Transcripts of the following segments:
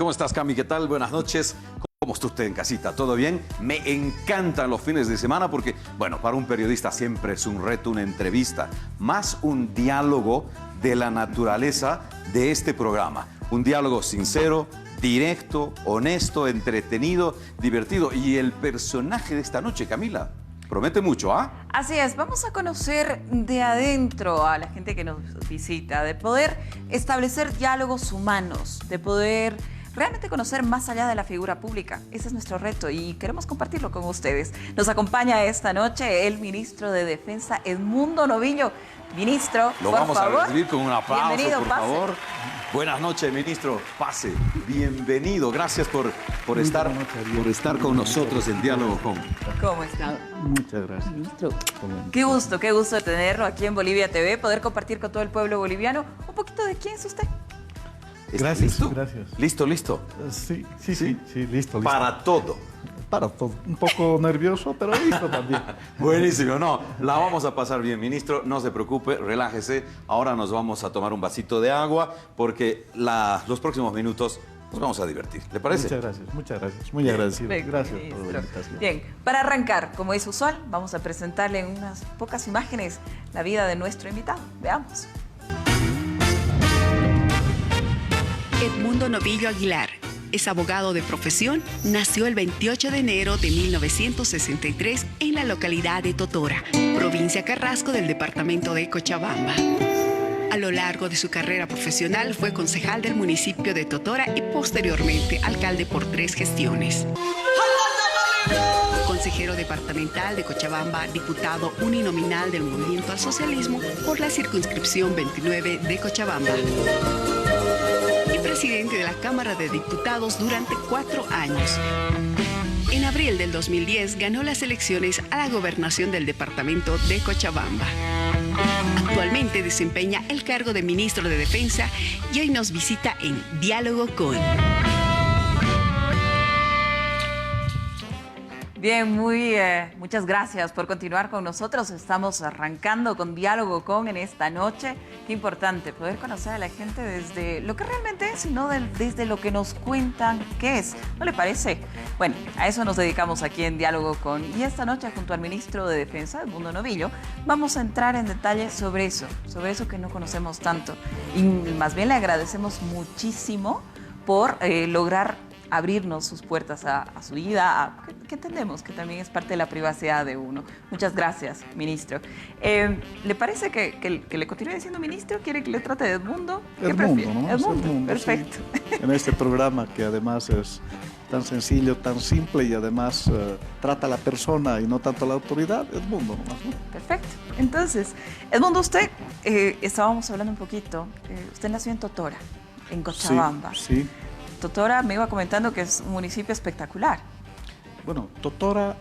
¿Cómo estás, Cami? ¿Qué tal? Buenas noches. ¿Cómo está usted en casita? ¿Todo bien? Me encantan los fines de semana porque, bueno, para un periodista siempre es un reto, una entrevista, más un diálogo de la naturaleza de este programa. Un diálogo sincero, directo, honesto, entretenido, divertido. Y el personaje de esta noche, Camila, promete mucho, ¿ah? Así es, vamos a conocer de adentro a la gente que nos visita, de poder establecer diálogos humanos, de poder realmente conocer más allá de la figura pública. Ese es nuestro reto y queremos compartirlo con ustedes. Nos acompaña esta noche el ministro de Defensa, Edmundo Novillo. Ministro, Lo por vamos favor. a recibir con un aplauso, Bienvenido, por pase. favor. Ministro, noches, ministro. Pase. Bienvenido. Gracias por estar con nosotros en Diálogo con. ¿Cómo está? Muchas gracias. Ministro, qué gusto tenerlo aquí en Bolivia TV, poder compartir con todo el pueblo boliviano un poquito de quién es usted. Gracias, ¿Listo? gracias. Listo. Sí, listo. Para todo. Para todo. Un poco nervioso, pero listo también. Buenísimo, no, la vamos a pasar bien, ministro, no se preocupe, relájese. Ahora nos vamos a tomar un vasito de agua porque los próximos minutos nos vamos a divertir. ¿Le parece? Muchas gracias. Muy agradecido. Bien, Gracias por ministro. la invitación. Bien, para arrancar, como es usual, vamos a presentarle en unas pocas imágenes la vida de nuestro invitado. Veamos. Edmundo Novillo Aguilar es abogado de profesión. Nació el 28 de enero de 1963 en la localidad de Totora, provincia Carrasco del departamento de Cochabamba. A lo largo de su carrera profesional fue concejal del municipio de Totora y posteriormente alcalde por 3 gestiones. Consejero departamental de Cochabamba, diputado uninominal del Movimiento al Socialismo por la circunscripción 29 de Cochabamba. Y presidente de la Cámara de Diputados durante 4 años. En abril del 2010 ganó las elecciones a la gobernación del departamento de Cochabamba. Actualmente desempeña el cargo de ministro de Defensa y hoy nos visita en Diálogo con. Bien, muchas gracias por continuar con nosotros. Estamos arrancando con Diálogo con en esta noche. Qué importante poder conocer a la gente desde lo que realmente es y no desde lo que nos cuentan que es. ¿No le parece? Bueno, a eso nos dedicamos aquí en Diálogo con. Y esta noche, junto al ministro de Defensa, Edmundo Novillo, vamos a entrar en detalle sobre eso que no conocemos tanto. Y más bien le agradecemos muchísimo por lograr abrirnos sus puertas a su vida, que entendemos que también es parte de la privacidad de uno. Muchas gracias, ministro. ¿Le parece que le continúe diciendo ministro? ¿Quiere que le trate de Edmundo? Edmundo, ¿no? Edmundo, perfecto. Sí. En este programa que además es tan sencillo, tan simple y además trata a la persona y no tanto a la autoridad, Edmundo nomás, ¿no? Perfecto. Entonces, Edmundo, usted, estábamos hablando un poquito, usted nació en Totora, en Cochabamba. Sí. Totora me iba comentando que es un municipio espectacular. Bueno, Totora,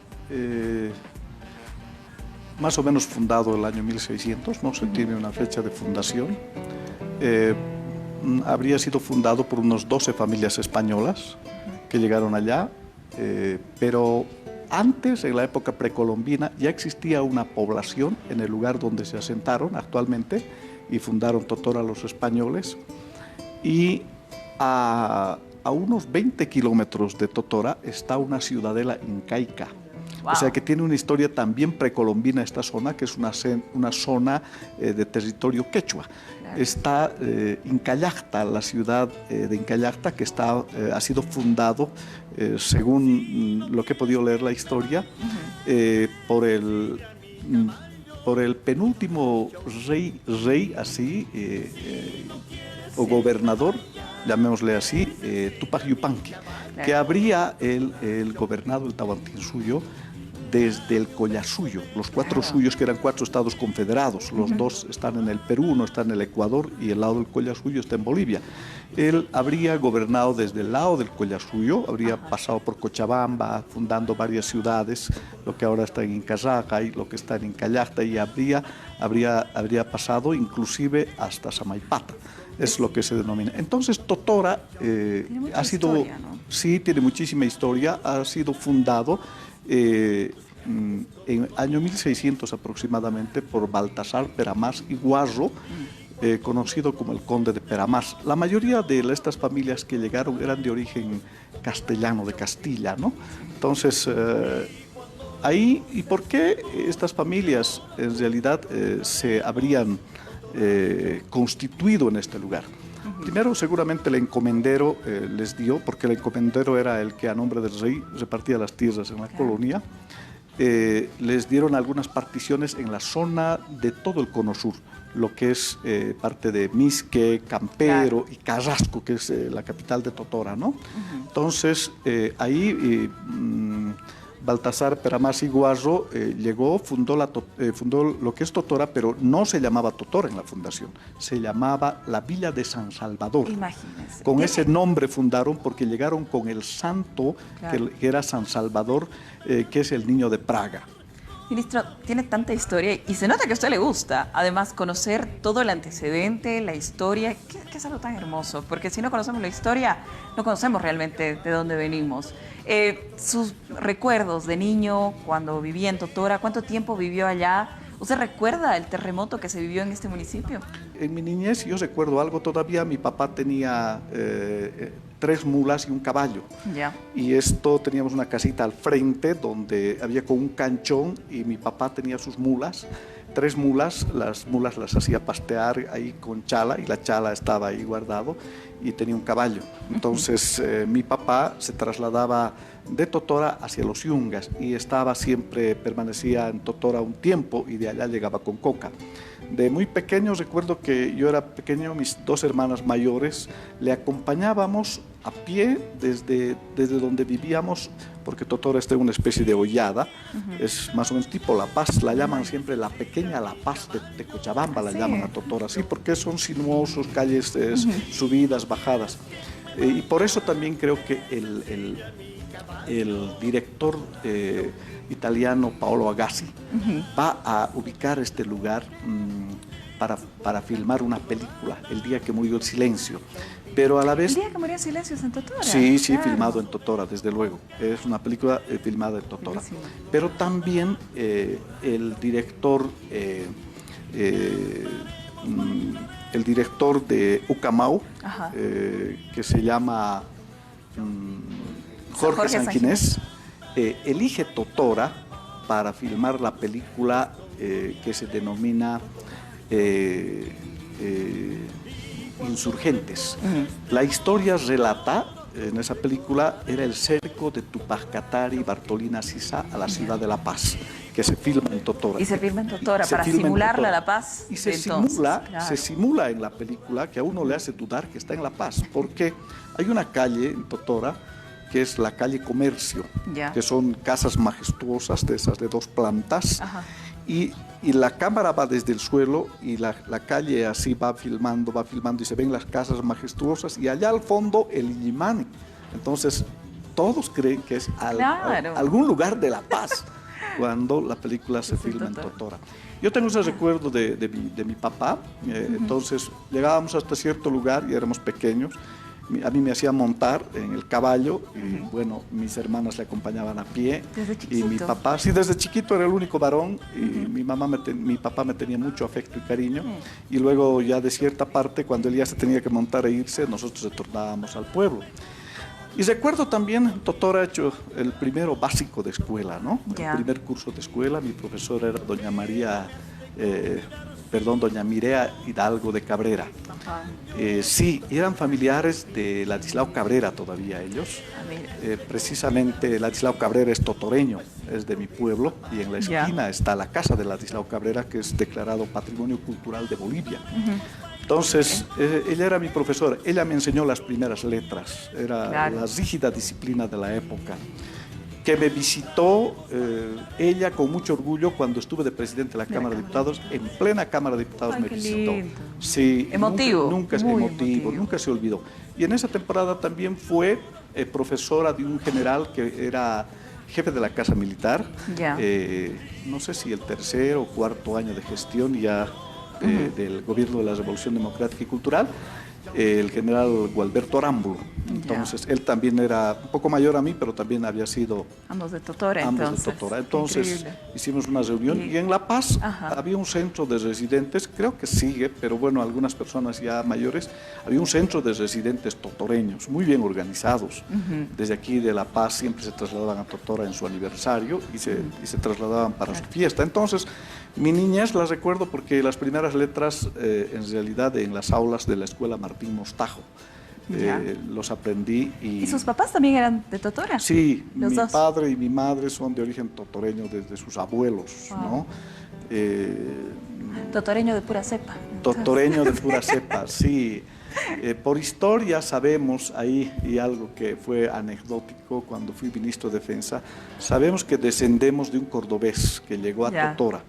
más o menos fundado el año 1600, no se tiene una fecha de fundación. Habría sido fundado por unos 12 familias españolas que llegaron allá, pero antes, en la época precolombina, ya existía una población en el lugar donde se asentaron actualmente y fundaron Totora los españoles. Y a unos 20 kilómetros de Totora está una ciudadela incaica. Wow. O sea que tiene una historia también precolombina esta zona, que es una zona de territorio quechua. Claro. Está Incallacta, la ciudad de Incallacta, que ha sido fundado, según lo que he podido leer la historia, por el penúltimo rey así, o gobernador, llamémosle así, Tupac Yupanqui, que habría el gobernado el Tahuantinsuyo desde el Collasuyo, los 4 suyos, que eran 4 estados confederados. Los 2 están en el Perú, uno está en el Ecuador y el lado del Collasuyo está en Bolivia. Él habría gobernado desde el lado del Collasuyo, habría pasado por Cochabamba, fundando varias ciudades, lo que ahora está en Incazaga y lo que está en Incallacta, y habría pasado inclusive hasta Samaipata. Es lo que se denomina. Entonces, Totora ha sido, historia, ¿no? Sí, tiene muchísima historia. Ha sido fundado en año 1600 aproximadamente por Baltasar Peramas y Guarro, conocido como el conde de Peramas. La mayoría de estas familias que llegaron eran de origen castellano, de Castilla, ¿no? Entonces, ahí, ¿y por qué estas familias en realidad se habrían constituido en este lugar? Primero, seguramente el encomendero les dio, porque el encomendero era el que a nombre del rey repartía las tierras en la colonia. Les dieron algunas particiones en la zona de todo el cono sur, lo que es parte de Misque, Campero y Carrasco, que es la capital de Totora, ¿no? Entonces, ahí Baltasar Peramas y Guarro llegó, fundó lo que es Totora, pero no se llamaba Totora en la fundación, se llamaba la Villa de San Salvador. Imagínense. Con ese nombre fundaron porque llegaron con el santo, que era San Salvador, que es el niño de Praga. Ministro, tiene tanta historia y se nota que a usted le gusta, además, conocer todo el antecedente, la historia, que es algo tan hermoso, porque si no conocemos la historia, no conocemos realmente de dónde venimos. Sus recuerdos de niño, cuando vivía en Totora, ¿cuánto tiempo vivió allá? ¿Usted recuerda el terremoto que se vivió en este municipio? En mi niñez yo recuerdo algo todavía. Mi papá tenía 3 mulas y un caballo. Ya. Y esto, teníamos una casita al frente donde había con un canchón y mi papá tenía sus mulas. 3 mulas, las mulas las hacía pastear ahí con chala y la chala estaba ahí guardado y tenía un caballo. Entonces mi papá se trasladaba de Totora hacia los Yungas y permanecía en Totora un tiempo y de allá llegaba con coca. De muy pequeño recuerdo que yo era pequeño, mis 2 hermanas mayores le acompañábamos a pie desde donde vivíamos, porque Totora está en una especie de hollada, es más o menos tipo La Paz, la llaman siempre la pequeña La Paz de Cochabamba, la llaman a Totora, sí, porque son sinuosos, calles subidas, bajadas. Y por eso también creo que el director italiano Paolo Agassi va a ubicar este lugar para filmar una película, El día que murió el silencio. Pero a la vez... ¿El día que murió el silencio es en Totora? Sí, claro. Filmado en Totora, desde luego. Es una película filmada en Totora. Buenísimo. Pero también el director de Ucamau, que se llama Jorge Sanguinés, elige Totora para filmar la película que se denomina Insurgentes. La historia relata, en esa película, era el cerco de Tupac Katari y Bartolina Sisa a la ciudad de La Paz, que se filma en Totora. Y se filma en Totora para simular La Paz. Y se simula en la película, que a uno le hace dudar que está en La Paz, porque hay una calle en Totora que es la calle Comercio, que son casas majestuosas de esas de 2 plantas. Y la cámara va desde el suelo y la calle así va filmando y se ven las casas majestuosas y allá al fondo el Illimani. Entonces todos creen que es algún lugar de La Paz cuando la película se filma en Totora. Yo tengo ese recuerdo de mi papá. Entonces llegábamos hasta cierto lugar y éramos pequeños. A mí me hacían montar en el caballo y bueno, mis hermanas le acompañaban a pie. ¿Desde chiquito? Y mi papá, sí, desde chiquito era el único varón y mi papá me tenía mucho afecto y cariño. Y luego ya de cierta parte, cuando él ya se tenía que montar e irse, nosotros retornábamos al pueblo. Y recuerdo también, Totora ha hecho el primero básico de escuela, ¿no? El primer curso de escuela, mi profesora era doña Mirea Hidalgo de Cabrera. Sí, eran familiares de Ladislao Cabrera todavía ellos. Precisamente Ladislao Cabrera es totoreño, es de mi pueblo, y en la esquina está la casa de Ladislao Cabrera, que es declarado Patrimonio Cultural de Bolivia. Entonces, ella era mi profesora, ella me enseñó las primeras letras, era la rígida disciplina de la época, que me visitó ella con mucho orgullo cuando estuve de presidente de la Cámara de Diputados, en plena Cámara de Diputados me visitó. Sí, emotivo. Nunca se olvidó. Y en esa temporada también fue profesora de un general que era jefe de la Casa Militar, no sé si el 3er o 4º año de gestión ya del gobierno de la Revolución Democrática y Cultural, el general Gualberto Arámbulo. Entonces, él también era un poco mayor a mí, pero también había sido... Ambos de Totora, ambos entonces. de Totora. Entonces, Increíble. hicimos una reunión y en La Paz había un centro de residentes, creo que sigue, pero bueno, algunas personas ya mayores, había un centro de residentes totoreños, muy bien organizados. Desde aquí de La Paz siempre se trasladaban a Totora en su aniversario y se trasladaban para su fiesta. Entonces, mi niñez la recuerdo porque las primeras letras, en realidad, en las aulas de la escuela Martín Mostajo, los aprendí. ¿Y sus papás también eran de Totora? Sí, los mi dos. padre y mi madre son de origen totoreño desde sus abuelos, ¿no? Totoreño de pura cepa. Totoreño de pura cepa, sí. Por historia sabemos ahí, y algo que fue anecdótico cuando fui ministro de Defensa, sabemos que descendemos de un cordobés que llegó a Totora.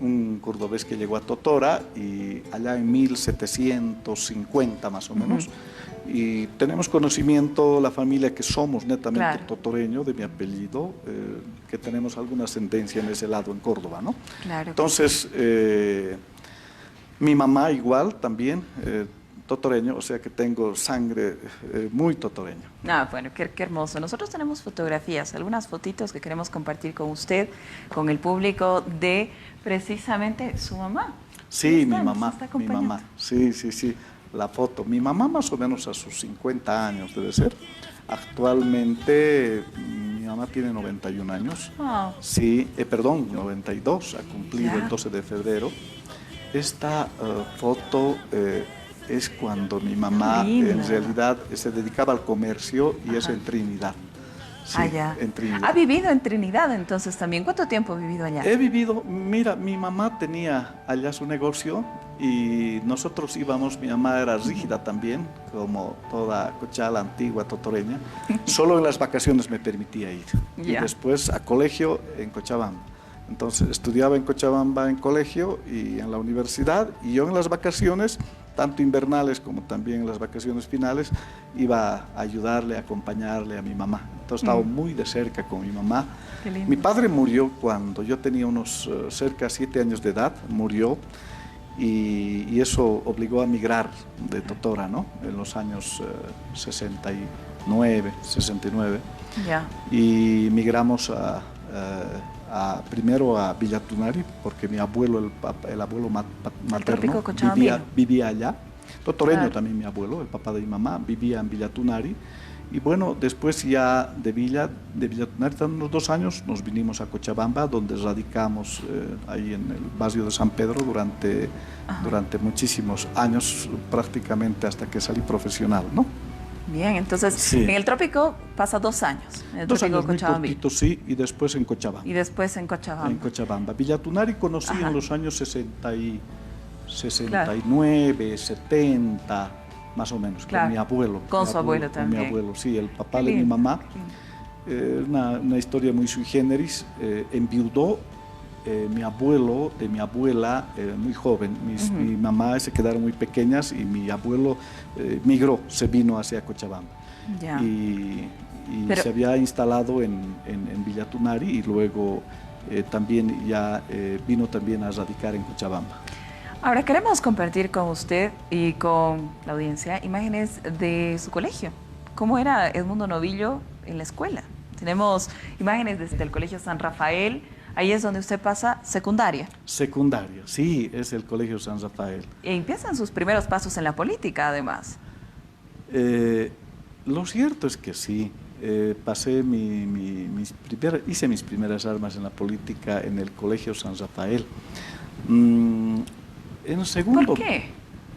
Un cordobés que llegó a Totora y allá en 1750 más o menos, y tenemos conocimiento, la familia que somos netamente totoreño de mi apellido, que tenemos alguna ascendencia en ese lado en Córdoba, ¿no? Claro. Entonces, mi mamá igual también, totoreño, o sea que tengo sangre muy totoreña. Ah, bueno, qué hermoso. Nosotros tenemos fotografías, algunas fotitos que queremos compartir con usted, con el público, de precisamente su mamá. Sí, mi mamá, sí, la foto. Mi mamá más o menos a sus 50 años debe ser. Actualmente mi mamá tiene 91 años. Oh. Sí, perdón, 92, ha cumplido el 12 de febrero. Esta foto es cuando mi mamá en realidad se dedicaba al comercio y es en Trinidad. Sí, en Trinidad. ¿Ha vivido en Trinidad entonces también? ¿Cuánto tiempo ha vivido allá? He vivido, mira, mi mamá tenía allá su negocio y nosotros íbamos, mi mamá era rígida también, como toda cochala antigua totoreña, solo en las vacaciones me permitía ir. Y después a colegio en Cochabamba. Entonces estudiaba en Cochabamba en colegio y en la universidad, y yo en las vacaciones, tanto invernales como también en las vacaciones finales, iba a ayudarle, a acompañarle a mi mamá. Entonces estaba muy de cerca con mi mamá. Mi padre murió cuando yo tenía unos cerca de 7 años de edad, murió, y eso obligó a migrar de Totora, ¿no? En los años 69. Y migramos primero a Villa Tunari, porque mi abuelo, el abuelo materno, vivía allá. Totoreño también mi abuelo, el papá de mi mamá, vivía en Villa Tunari. Y bueno, después ya de Villa Tunari, unos 2 años, nos vinimos a Cochabamba, donde radicamos ahí en el barrio de San Pedro durante muchísimos años, prácticamente hasta que salí profesional, ¿no? Bien, entonces en el trópico pasa 2 años. En el 2 trópico años muy cortitos, sí, y después en Cochabamba. En Cochabamba. Villa Tunari conocí en los años 69, 70, más o menos, con mi abuelo. Con su abuelo también. Con mi abuelo, sí, el papá de mi mamá. Una historia muy sui generis. Enviudó mi abuelo de mi abuela muy joven. Mi mamá se quedaron muy pequeñas y mi abuelo migró, se vino hacia Cochabamba. Y se había instalado en Villa Tunari y luego también ya vino también a radicar en Cochabamba. Ahora queremos compartir con usted y con la audiencia imágenes de su colegio. ¿Cómo era Edmundo Novillo en la escuela? Tenemos imágenes desde el Colegio San Rafael. Ahí es donde usted pasa secundaria. Secundaria, sí, es el Colegio San Rafael. Y empiezan sus primeros pasos en la política, además. Lo cierto es que sí. Pasé hice mis primeras armas en la política en el Colegio San Rafael. En segundo, ¿por qué?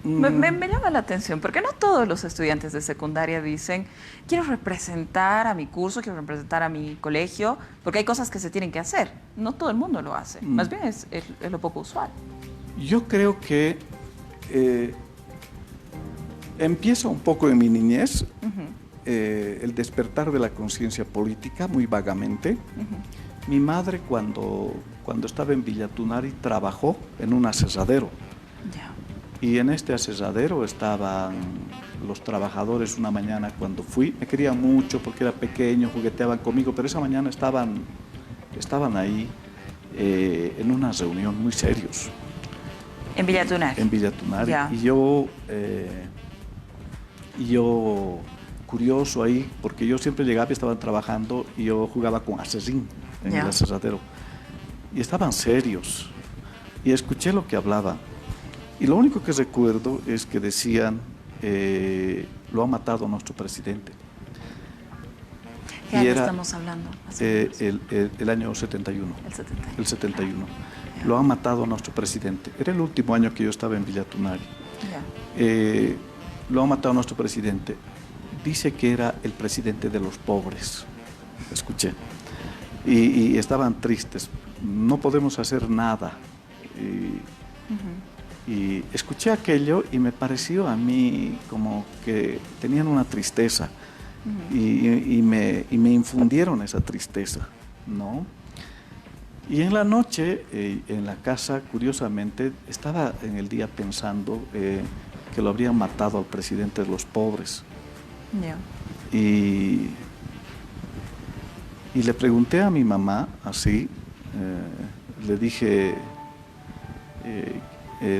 Me llama la atención, porque no todos los estudiantes de secundaria dicen, quiero representar a mi curso, quiero representar a mi colegio, porque hay cosas que se tienen que hacer. No todo el mundo lo hace, más bien es lo poco usual. Yo creo que empieza un poco en mi niñez, el despertar de la conciencia política, muy vagamente. Mi madre, cuando estaba en Villa Tunari, trabajó en un asesadero. Y en este asesadero estaban los trabajadores una mañana cuando fui. Me querían mucho porque era pequeño, jugueteaban conmigo, pero esa mañana estaban ahí en una reunión muy serios. ¿En Villa Tunari? En Villa Tunari. Y yo y yo, curioso ahí, porque yo siempre llegaba y estaban trabajando y yo jugaba con Asesín en el aserradero. Y estaban serios. Y escuché lo que hablaban. Y lo único que recuerdo es que decían, lo ha matado nuestro presidente. ¿Qué año estamos hablando? El año 71. El 71. El 71. Lo ha matado nuestro presidente. Era el último año que yo estaba en Villa Tunari. Lo ha matado nuestro presidente. Dice que era el presidente de los pobres. Escuché. Y estaban tristes. No podemos hacer nada. Y escuché aquello y me pareció a mí como que tenían una tristeza. Y me infundieron esa tristeza, ¿no? Y en la noche, en la casa, curiosamente, estaba en el día pensando que lo habrían matado al presidente de los pobres. Y le pregunté a mi mamá, así, le dije,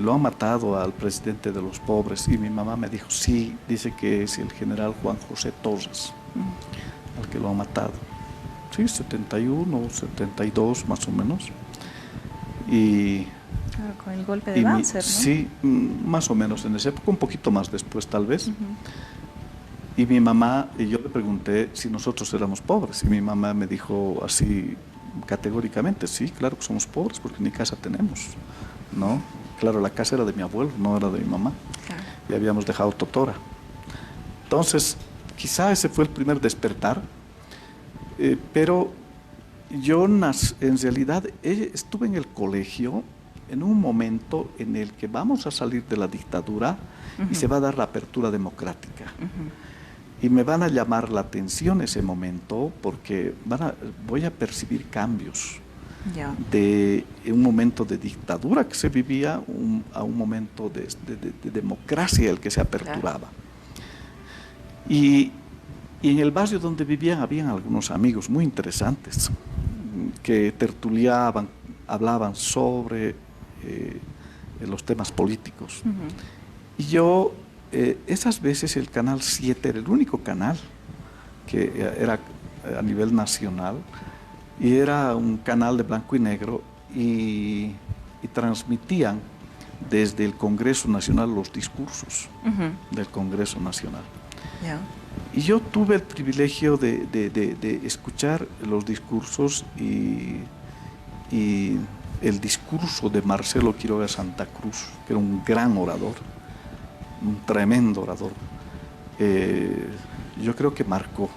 lo han matado al presidente de los pobres, y mi mamá me dijo, sí, dice que es el general Juan José Torres, al que lo ha matado. Sí, 71, 72 más o menos. Y claro, con el golpe de Banzer, ¿no? Sí, más o menos en esa época, un poquito más después tal vez. Y mi mamá, y yo le pregunté si nosotros éramos pobres, y mi mamá me dijo así categóricamente, sí, claro que somos pobres porque ni casa tenemos, ¿no? Claro, la casa era de mi abuelo, no era de mi mamá. Claro. Y habíamos dejado totora. Entonces, quizá ese fue el primer despertar, pero yo en realidad estuve en el colegio en un momento en el que vamos a salir de la dictadura y se va a dar la apertura democrática. Y me van a llamar la atención ese momento porque voy a percibir cambios. De un momento de dictadura que se vivía a un momento de democracia el que se aperturaba. Y en el barrio donde vivían habían algunos amigos muy interesantes que tertuliaban, hablaban sobre los temas políticos. Y yo, esas veces el Canal 7 era el único canal que era a nivel nacional, y era un canal de blanco y negro, y transmitían desde el Congreso Nacional los discursos del Congreso Nacional. Y yo tuve el privilegio de escuchar los discursos y el discurso de Marcelo Quiroga Santa Cruz, que era un gran orador, un tremendo orador. Yo creo que marcó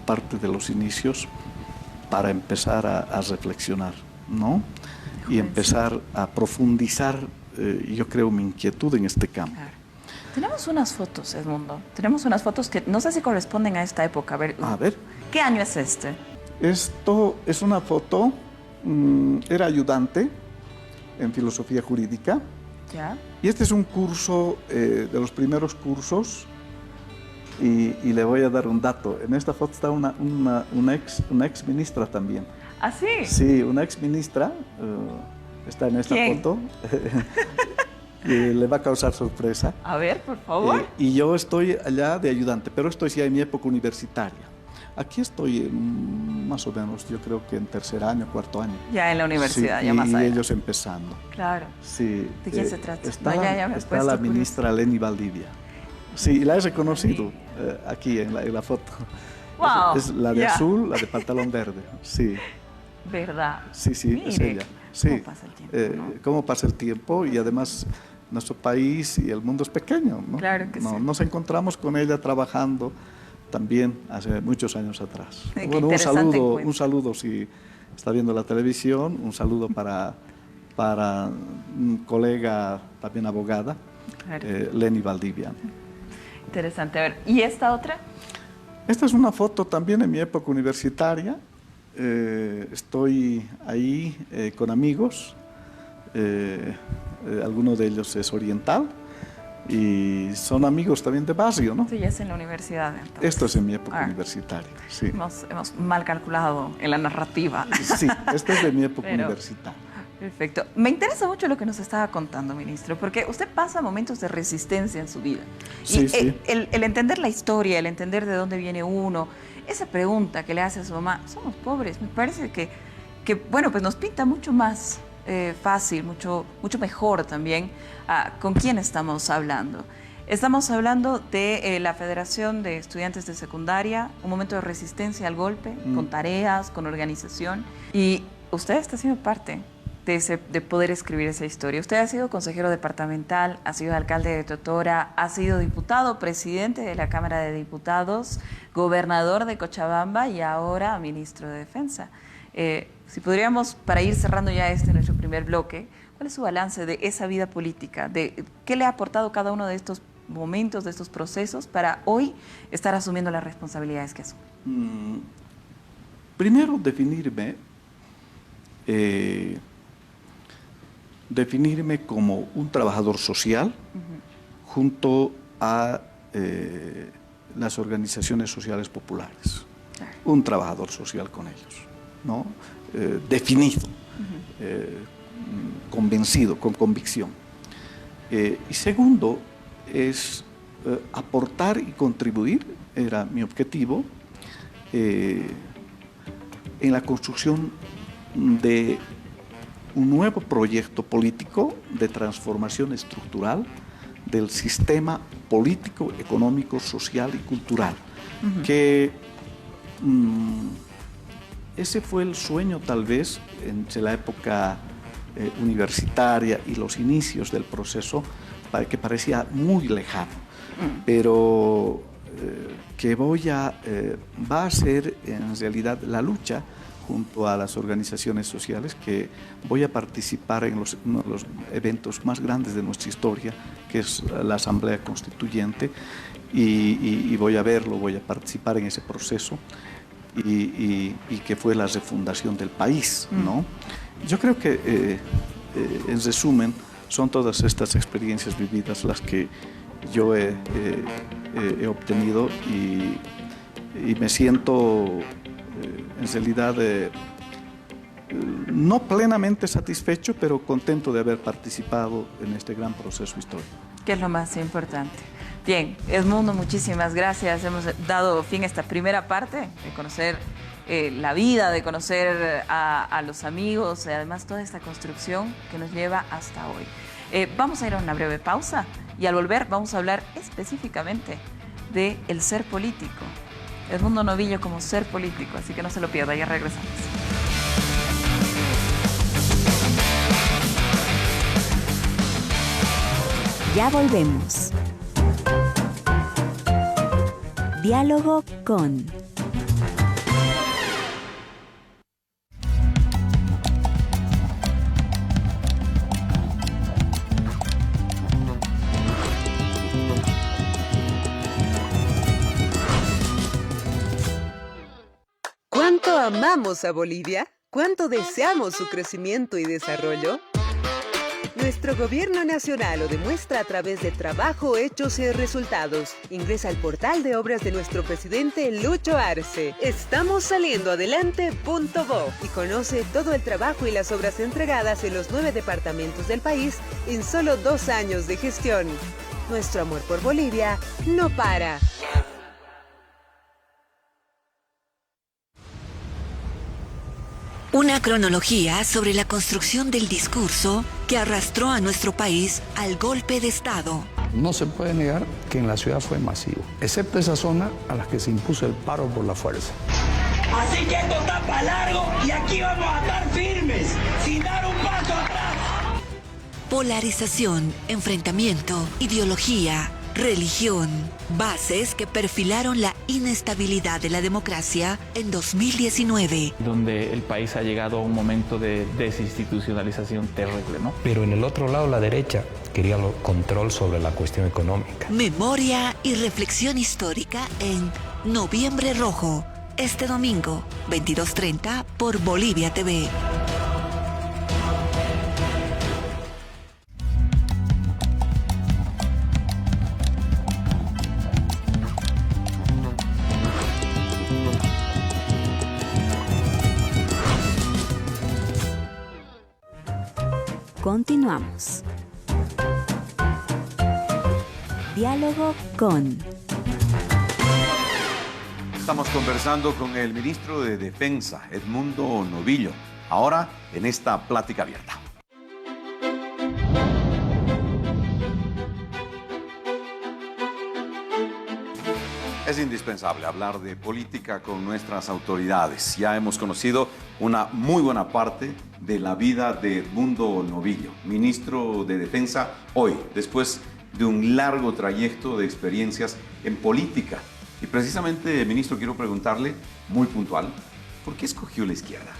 parte de los inicios para empezar a reflexionar, ¿no? Y empezar a profundizar, yo creo, mi inquietud en este campo. Claro. Tenemos unas fotos, Edmundo. Tenemos unas fotos que no sé si corresponden a esta época. A ver. ¿Qué año es este? Esto es una foto, era ayudante en filosofía jurídica. ¿Ya? Y este es un curso, de los primeros cursos. Y le voy a dar un dato. En esta foto está una ex ministra también. ¿Ah, sí? Sí, una ex ministra está en esta foto. Le va a causar sorpresa. A ver, por favor. Y yo estoy allá de ayudante, pero estoy ya en mi época universitaria. Aquí estoy más o menos, yo creo que en tercer año, cuarto año. Ya en la universidad, sí, ya más adelante. Y ellos empezando. Claro. Sí. ¿De quién se trata? Está la ministra Leni Valdivia. Sí, la he reconocido aquí en la foto. Wow. Es la de azul, la de pantalón verde. Sí. ¿Verdad? Sí, Mire, es ella. Sí. ¿Cómo pasa el tiempo? ¿No? Cómo pasa el tiempo, y además nuestro país y el mundo es pequeño, ¿no? Claro que sí. Nos encontramos con ella trabajando también hace muchos años atrás. Qué bueno, interesante un saludo si está viendo la televisión, un saludo para un colega también abogada, Claro. Leni Valdivia. Interesante. A ver, ¿y esta otra? Esta es una foto también en mi época universitaria. Estoy ahí con amigos, alguno de ellos es oriental y son amigos también de barrio, ¿no? Sí, ya es en la universidad. Entonces. Esto es en mi época universitaria, sí. Hemos mal calculado en la narrativa. Sí, esto es de mi época universitaria. Perfecto. Me interesa mucho lo que nos estaba contando, ministro, porque usted pasa momentos de resistencia en su vida. Sí, Y sí. el entender la historia, el entender de dónde viene uno, esa pregunta que le hace a su mamá, somos pobres, me parece que bueno, pues nos pinta mucho más fácil, mucho mejor también con quién estamos hablando. Estamos hablando de la Federación de Estudiantes de Secundaria, un momento de resistencia al golpe, con tareas, con organización, y usted está siendo parte de poder escribir esa historia. Usted ha sido consejero departamental, ha sido alcalde de Totora, ha sido diputado, presidente de la Cámara de Diputados, gobernador de Cochabamba y ahora ministro de Defensa. Si podríamos, para ir cerrando ya nuestro primer bloque, ¿cuál es su balance de esa vida política? De ¿qué le ha aportado cada uno de estos momentos, de estos procesos, para hoy estar asumiendo las responsabilidades que asume? Primero, definirme como un trabajador social junto a las organizaciones sociales populares. Un trabajador social con ellos, ¿no? Definido, convencido, con convicción. Y segundo, es aportar y contribuir, era mi objetivo, en la construcción de un nuevo proyecto político de transformación estructural del sistema político, económico, social y cultural. Que ese fue el sueño tal vez entre la época universitaria y los inicios del proceso, que parecía muy lejano, pero que va a ser en realidad la lucha junto a las organizaciones sociales, que voy a participar en uno de los eventos más grandes de nuestra historia, que es la Asamblea Constituyente, y voy a verlo, voy a participar en ese proceso, y que fue la refundación del país, ¿no? Yo creo que, en resumen, son todas estas experiencias vividas las que yo he obtenido, y me siento en realidad no plenamente satisfecho, pero contento de haber participado en este gran proceso histórico. Que es lo más importante. Bien, Edmundo, muchísimas gracias. Hemos dado fin a esta primera parte de conocer la vida, de conocer a los amigos y además toda esta construcción que nos lleva hasta hoy. Vamos a ir a una breve pausa y al volver vamos a hablar específicamente del ser político. Edmundo Novillo como ser político, así que no se lo pierda, ya regresamos. Ya volvemos. Diálogo con... ¿Cuánto amamos a Bolivia? ¿Cuánto deseamos su crecimiento y desarrollo? Nuestro gobierno nacional lo demuestra a través de trabajo, hechos y resultados. Ingresa al portal de obras de nuestro presidente Lucho Arce. Estamos saliendo adelante.bo y conoce todo el trabajo y las obras entregadas en los 9 departamentos del país en solo 2 años de gestión. Nuestro amor por Bolivia no para. Una cronología sobre la construcción del discurso que arrastró a nuestro país al golpe de Estado. No se puede negar que en la ciudad fue masivo, excepto esa zona a la que se impuso el paro por la fuerza. Así que esto está para largo y aquí vamos a estar firmes, sin dar un paso atrás. Polarización, enfrentamiento, ideología, religión, bases que perfilaron la inestabilidad de la democracia en 2019. Donde el país ha llegado a un momento de desinstitucionalización terrible, ¿no? Pero en el otro lado, la derecha quería control sobre la cuestión económica. Memoria y reflexión histórica en Noviembre Rojo, este domingo, 22:30 por Bolivia TV. Continuamos. Diálogo con... Estamos conversando con el ministro de Defensa, Edmundo Novillo, ahora en esta plática abierta. Es indispensable hablar de política con nuestras autoridades. Ya hemos conocido una muy buena parte de la vida de Edmundo Novillo, ministro de Defensa, hoy, después de un largo trayecto de experiencias en política. Y precisamente, ministro, quiero preguntarle, muy puntual, ¿por qué escogió la izquierda?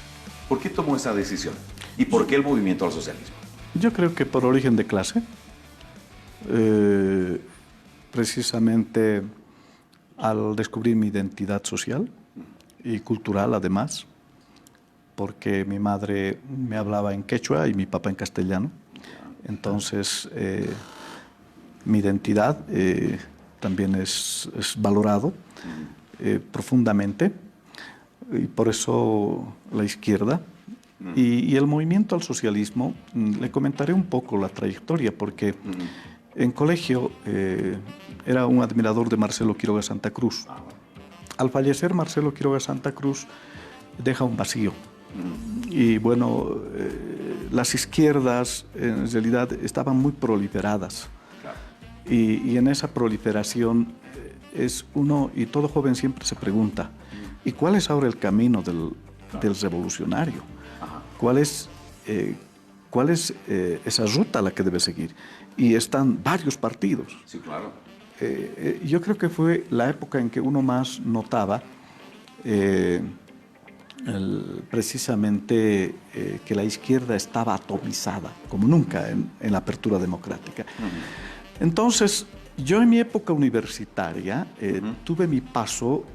¿Por qué tomó esa decisión? ¿Y por qué el movimiento al socialismo? Yo creo que por origen de clase, precisamente al descubrir mi identidad social y cultural además, porque mi madre me hablaba en quechua y mi papá en castellano. Entonces, mi identidad también es valorado profundamente, y por eso la izquierda. Y el movimiento al socialismo, le comentaré un poco la trayectoria, porque en colegio era un admirador de Marcelo Quiroga Santa Cruz. Al fallecer Marcelo Quiroga Santa Cruz, deja un vacío. Y bueno, las izquierdas en realidad estaban muy proliferadas. Y en esa proliferación es uno, y todo joven siempre se pregunta, ¿y cuál es ahora el camino del revolucionario? ¿Cuál es esa ruta a la que debe seguir? Y están varios partidos. Sí, claro. Yo creo que fue la época en que uno más notaba precisamente que la izquierda estaba atomizada, como nunca en la apertura democrática. Entonces, yo en mi época universitaria tuve mi paso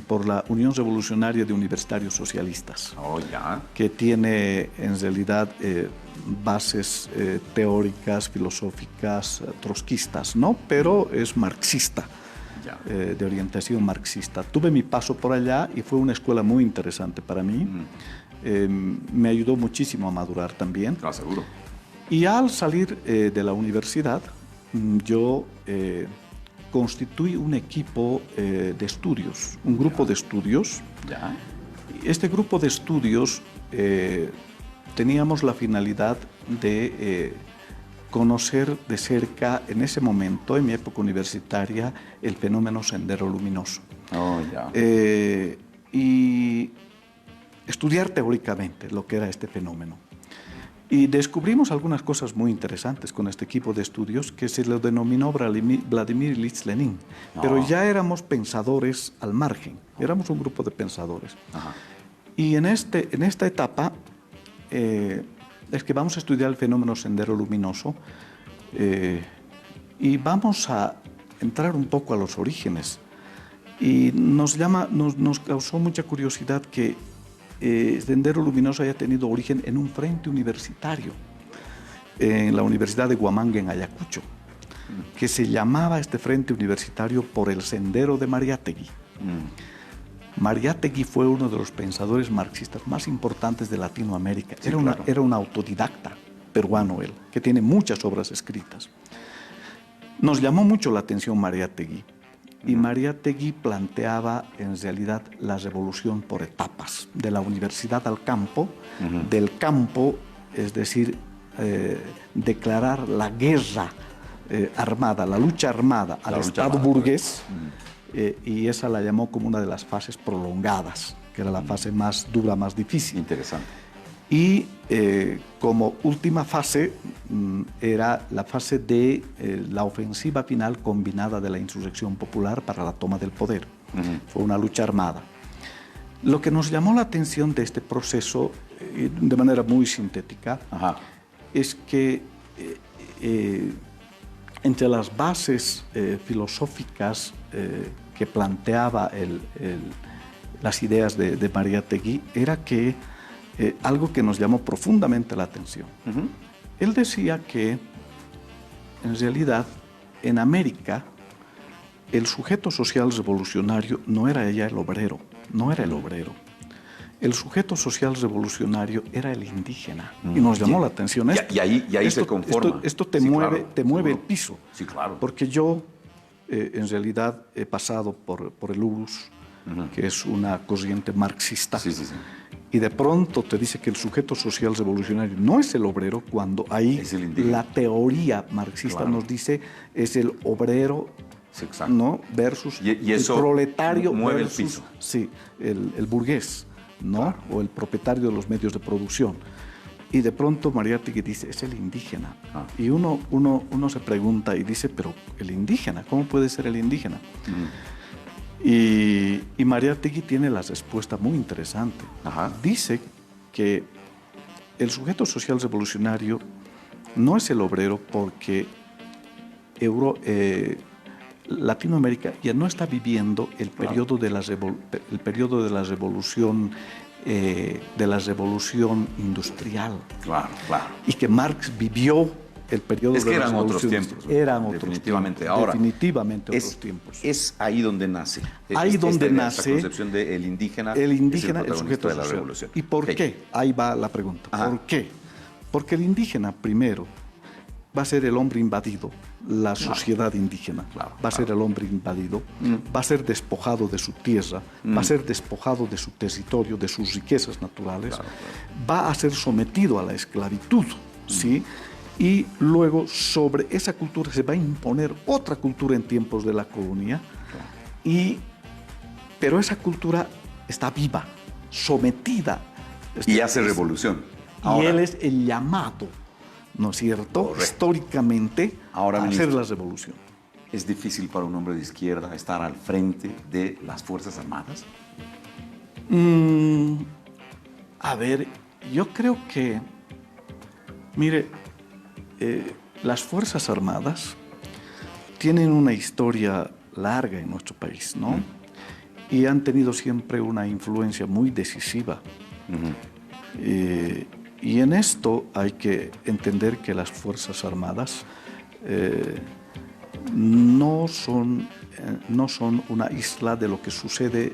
por la Unión Revolucionaria de Universitarios Socialistas, que tiene en realidad bases teóricas, filosóficas, trotskistas, ¿no? Pero es marxista, de orientación marxista. Tuve mi paso por allá y fue una escuela muy interesante para mí. Me ayudó muchísimo a madurar también. Claro, seguro. Y al salir de la universidad, yo constituí un equipo de estudios, un grupo de estudios. Este grupo de estudios teníamos la finalidad de conocer de cerca, en ese momento, en mi época universitaria, el fenómeno Sendero Luminoso. Y estudiar teóricamente lo que era este fenómeno. Y descubrimos algunas cosas muy interesantes con este equipo de estudios que se lo denominó Vladimir Ilich Lenin. Pero ya éramos pensadores al margen, éramos un grupo de pensadores. Y en esta etapa es que vamos a estudiar el fenómeno Sendero Luminoso y vamos a entrar un poco a los orígenes. Y nos causó mucha curiosidad que Sendero Luminoso haya tenido origen en un frente universitario en la Universidad de Huamanga, en Ayacucho, que se llamaba este frente universitario por el Sendero de Mariátegui. Mariátegui fue uno de los pensadores marxistas más importantes de Latinoamérica. Sí, era un autodidacta peruano él, que tiene muchas obras escritas. Nos llamó mucho la atención Mariátegui. Y Mariátegui planteaba en realidad la revolución por etapas, de la universidad al campo, del campo, es decir, declarar la guerra armada, la lucha armada al Estado burgués, y esa la llamó como una de las fases prolongadas, que era la fase más dura, más difícil. Interesante. Y como última fase era la fase de la ofensiva final combinada de la insurrección popular para la toma del poder. Fue una lucha armada. Lo que nos llamó la atención de este proceso, de manera muy sintética, es que entre las bases filosóficas que planteaba las ideas de Mariátegui era que algo que nos llamó profundamente la atención. Él decía que, en realidad, en América, el sujeto social revolucionario no era ya el obrero, no era el obrero. el sujeto social revolucionario era el indígena. Y nos llamó la atención esto. Y ahí se conforma. Esto te Sí, mueve, claro, te mueve el seguro. piso. Sí, claro. Porque yo, en realidad, he pasado por el URSS, que es una corriente marxista. Sí, sí, sí. Y de pronto te dice que el sujeto social revolucionario no es el obrero, cuando ahí Es el indígena. la teoría marxista Claro. nos dice es el obrero, Sí, exacto. ¿no? Versus Y eso el proletario mueve el versus, piso. sí, el burgués, ¿no? Claro. O el propietario de los medios de producción. Y de pronto Mariátegui dice, es el indígena. Ah. Y uno se pregunta y dice, pero el indígena, ¿cómo puede ser el indígena? Y Mariátegui tiene la respuesta muy interesante. Ajá. Dice que el sujeto social revolucionario no es el obrero porque Latinoamérica ya no está viviendo el periodo de la revolución industrial. Claro, claro. Y que Marx vivió el periodo Es que de la eran otros revolución tiempos. industrial. Eran otros Definitivamente. tiempos. Ahora, definitivamente otros tiempos. Es ahí donde nace. Ahí donde esta nace concepción del indígena. el indígena, es el protagonista sujeto de la social. revolución. ¿Y por Ok. qué? Ahí va la pregunta. Ajá. ¿Por qué? Porque el indígena, primero, va a ser el hombre invadido, la sociedad indígena. Claro, Va a ser el hombre invadido, va a ser despojado de su tierra, va a ser despojado de su territorio, de sus riquezas naturales, va a ser sometido a la esclavitud, ¿sí? Y luego sobre esa cultura se va a imponer otra cultura en tiempos de la colonia, pero esa cultura está viva, sometida. Y hace revolución. Y Ahora, él es el llamado, ¿no es cierto?, Correcto. históricamente, Ahora, a ministro, hacer la revolución. ¿es difícil para un hombre de izquierda estar al frente de las Fuerzas Armadas? A ver, yo creo que, mire, las Fuerzas Armadas tienen una historia larga en nuestro país, ¿no? Y han tenido siempre una influencia muy decisiva. Y en esto hay que entender que las Fuerzas Armadas no son una isla de lo que sucede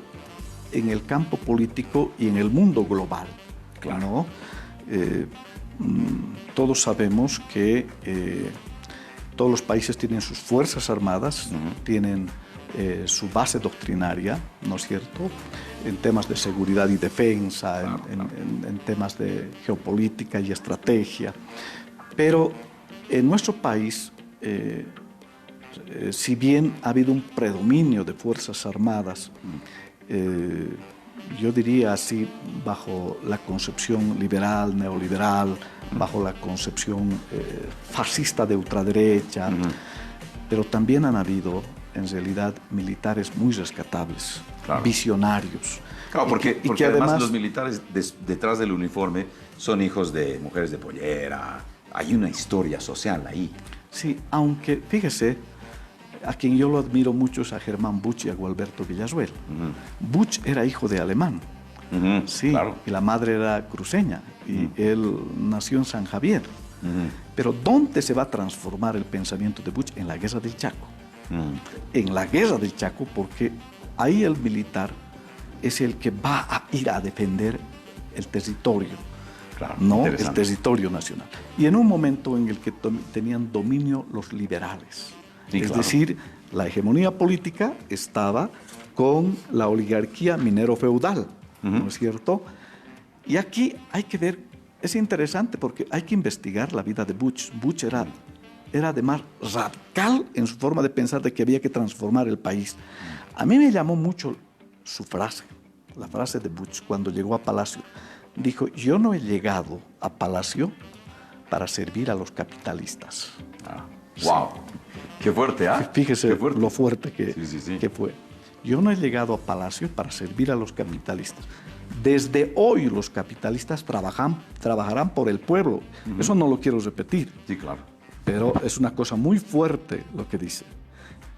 en el campo político y en el mundo global. ¿No? Todos sabemos que todos los países tienen sus Fuerzas Armadas, tienen su base doctrinaria, ¿no es cierto?, en temas de seguridad y defensa, en temas de geopolítica y estrategia. Pero en nuestro país, si bien ha habido un predominio de Fuerzas Armadas, yo diría así, bajo la concepción liberal, neoliberal, bajo la concepción fascista de ultraderecha, pero también han habido, en realidad, militares muy rescatables, visionarios. Claro, porque que además los militares detrás del uniforme son hijos de mujeres de pollera. Hay una historia social ahí. Sí, aunque, fíjese, a quien yo lo admiro mucho es a Germán Buch y a Gualberto Villazuel. Buch era hijo de alemán, sí, claro. y la madre era cruceña, y él nació en San Javier. Pero ¿dónde se va a transformar el pensamiento de Buch? En la Guerra del Chaco. En la Guerra del Chaco, porque ahí el militar es el que va a ir a defender el territorio, no el territorio nacional. Y en un momento en el que tenían dominio los liberales. Sí, es claro. decir, la hegemonía política estaba con la oligarquía minero-feudal, ¿no es cierto? Y aquí hay que ver, es interesante porque hay que investigar la vida de Buch. Buch era además radical en su forma de pensar de que había que transformar el país. A mí me llamó mucho su frase, la frase de Buch cuando llegó a Palacio. Dijo, yo no he llegado a Palacio para servir a los capitalistas. ¡Wow! ¡Qué fuerte, ah! Fíjese Qué fuerte. lo fuerte que Sí. fue. Yo no he llegado a Palacio para servir a los capitalistas. Desde hoy los capitalistas trabajarán por el pueblo. Eso no lo quiero repetir. Sí, claro. Pero es una cosa muy fuerte lo que dice.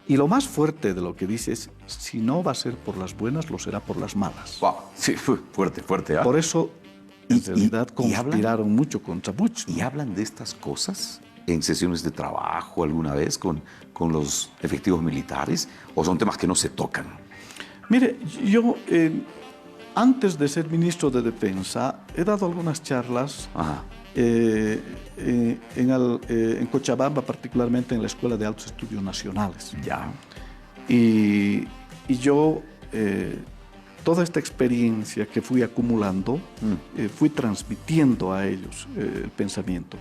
Y lo más fuerte de lo que dice es, si no va a ser por las buenas, lo será por las malas. ¡Wow! Sí, fuerte, fuerte, ah. Por eso, en realidad, y hablan- conspiraron mucho contra Buch. ¿Y hablan de estas cosas en sesiones de trabajo alguna vez con los efectivos militares? ¿O son temas que no se tocan? Mire, yo antes de ser ministro de Defensa, he dado algunas charlas en Cochabamba, particularmente en la Escuela de Altos Estudios Nacionales. Ya. Y yo, toda esta experiencia que fui acumulando, fui transmitiendo a ellos el pensamiento.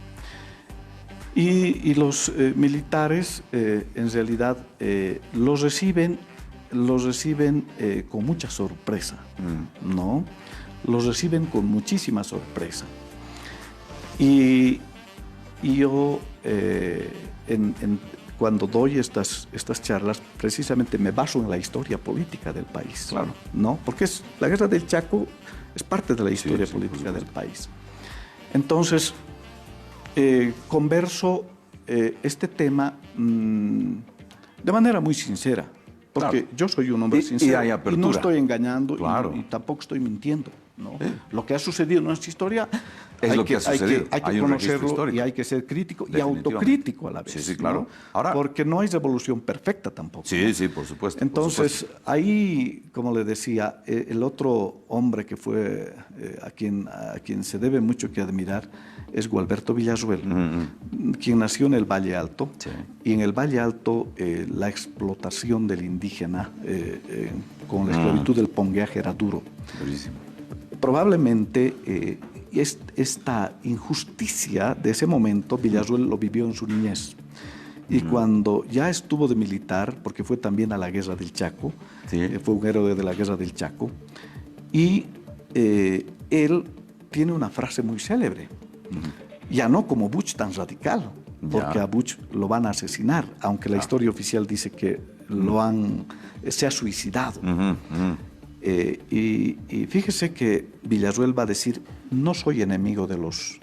Y los militares, en realidad, los reciben con mucha sorpresa, ¿no? Los reciben con muchísima sorpresa. Y yo, cuando doy estas charlas, precisamente me baso en la historia política del país. Claro. ¿No? Porque la guerra del Chaco es parte de la historia política del país. Entonces, converso este tema de manera muy sincera, porque yo soy un hombre sincero y no estoy engañando y tampoco estoy mintiendo, ¿no? Lo que ha sucedido en nuestra historia es lo que ha sucedido. Hay que conocerlo y hay que ser crítico y autocrítico a la vez. Sí, sí, claro. ¿no? Ahora, porque no hay revolución perfecta tampoco. Sí, sí, por supuesto. Entonces, ahí, como le decía, el otro hombre que fue a quien se debe mucho que admirar es Gualberto Villarroel, quien nació en el Valle Alto. Sí. Y en el Valle Alto la explotación del indígena con la esclavitud del pongueaje era duro. Durísimo. Probablemente esta injusticia de ese momento Villarroel lo vivió en su niñez. Y cuando ya estuvo de militar, porque fue también a la guerra del Chaco, fue un héroe de la guerra del Chaco, y él tiene una frase muy célebre. Ya no como Buch tan radical, porque a Buch lo van a asesinar, aunque la historia oficial dice que se ha suicidado. Y fíjese que Villarroel va a decir, no soy enemigo de los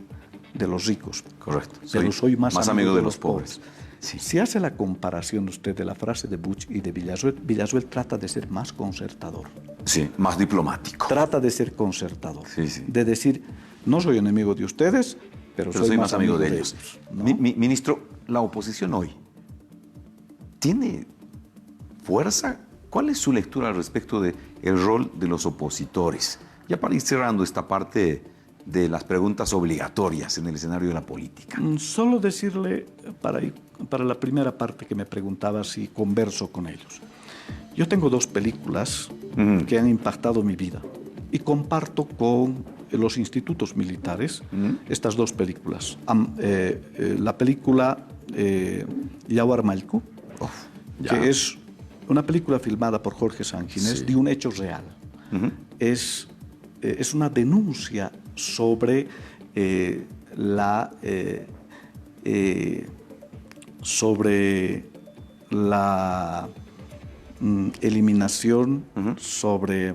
ricos. Correcto. Pero soy más amigo de los pobres. Sí. Si hace la comparación usted de la frase de Buch y de Villarroel, Villarroel trata de ser más concertador. Sí, más diplomático. Trata de ser concertador. Sí, sí. De decir, no soy enemigo de ustedes, pero soy más amigo de ellos. ¿No? Ministro, la oposición hoy tiene fuerza. ¿Cuál es su lectura al respecto del rol de los opositores? Ya para ir cerrando esta parte de las preguntas obligatorias en el escenario de la política. Solo decirle, para la primera parte que me preguntaba si converso con ellos. Yo tengo 2 películas que han impactado mi vida y comparto con los institutos militares estas 2 películas. La película Yaguar Malcu, que es una película filmada por Jorge Sanginés de un hecho real. Es una denuncia sobre la eliminación, sobre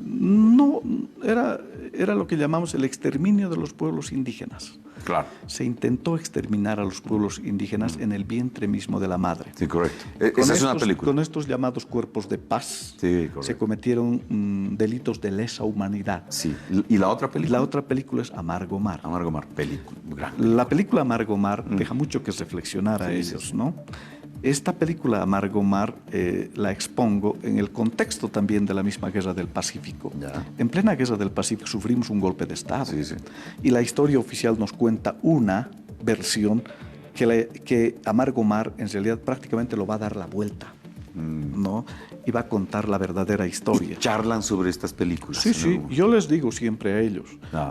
no era lo que llamamos el exterminio de los pueblos indígenas. Claro. Se intentó exterminar a los pueblos indígenas en el vientre mismo de la madre. Sí, correcto. Esa es una película. Con estos llamados cuerpos de paz se cometieron delitos de lesa humanidad. Sí. ¿Y la otra película? La otra película es Amargo Mar. Amargo Mar, película. La película Amargo Mar deja mucho que reflexionar a ellos, ¿no? Esta película Amargo Mar la expongo en el contexto también de la misma Guerra del Pacífico. En plena Guerra del Pacífico sufrimos un golpe de Estado. Y la historia oficial nos cuenta una versión que Amargo Mar en realidad prácticamente lo va a dar la vuelta, ¿no? Y va a contar la verdadera historia. ¿Y charlan sobre estas películas? Sí, sí. Yo les digo siempre a ellos.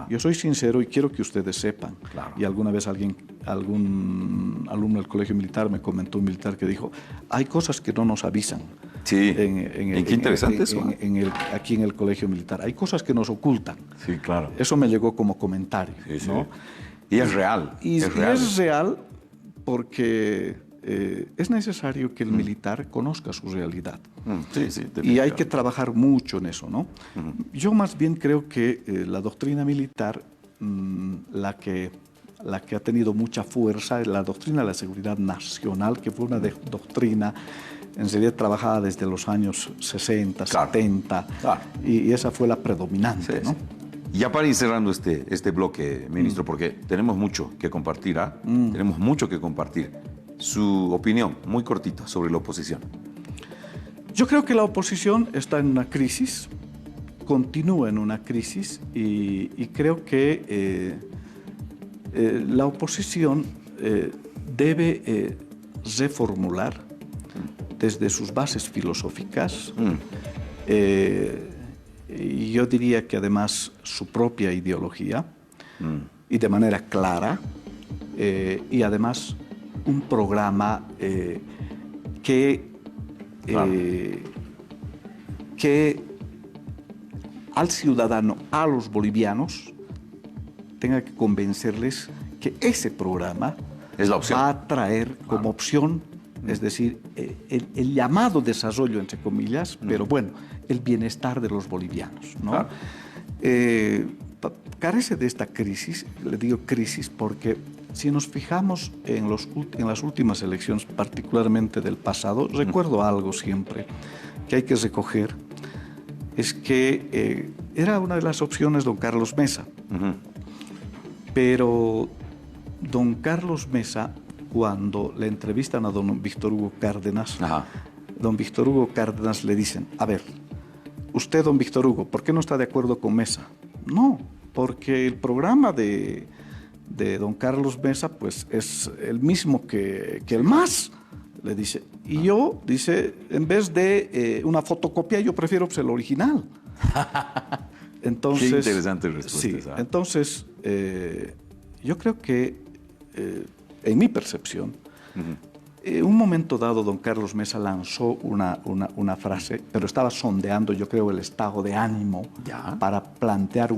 Yo soy sincero y quiero que ustedes sepan. Claro. Y alguna vez algún alumno del colegio militar me comentó, un militar que dijo, hay cosas que no nos avisan. Sí. Qué interesante eso. Aquí en el colegio militar. Hay cosas que nos ocultan. Sí, claro. Eso me llegó como comentario. Sí, sí. ¿no? Y es real. Y es real porque es necesario que el militar conozca su realidad. Y hay que trabajar mucho en eso, ¿no? Yo más bien creo que la doctrina militar, la que ha tenido mucha fuerza, es la doctrina de la seguridad nacional, que fue una doctrina en realidad trabajada desde los años 60, 70, y esa fue la predominante, ¿no? Ya para ir cerrando este bloque, ministro, porque tenemos mucho que compartir, tenemos mucho que compartir. Su opinión, muy cortita, sobre la oposición. Yo creo que la oposición está en una crisis, continúa en una crisis y creo que la oposición debe reformular desde sus bases filosóficas y yo diría que además su propia ideología y de manera clara y además un programa que al ciudadano, a los bolivianos, tenga que convencerles que ese programa es la opción. Va a traer como opción, es decir, el llamado desarrollo, entre comillas, pero bueno, el bienestar de los bolivianos, ¿no? Claro. Carece de esta crisis, le digo crisis porque si nos fijamos en las últimas elecciones, particularmente del pasado, recuerdo algo siempre que hay que recoger, es que era una de las opciones don Carlos Mesa, pero don Carlos Mesa, cuando le entrevistan a don Víctor Hugo Cárdenas, don Víctor Hugo Cárdenas le dicen, a ver, usted, don Víctor Hugo, ¿por qué no está de acuerdo con Mesa? No, porque el programa de don Carlos Mesa pues es el mismo que el MAS, le dice. Y yo, dice, en vez de una fotocopia, yo prefiero pues, el original. Entonces, qué interesante respuesta. Sí, entonces, yo creo que, en mi percepción, un momento dado, don Carlos Mesa lanzó una frase, pero estaba sondeando, yo creo, el estado de ánimo para plantear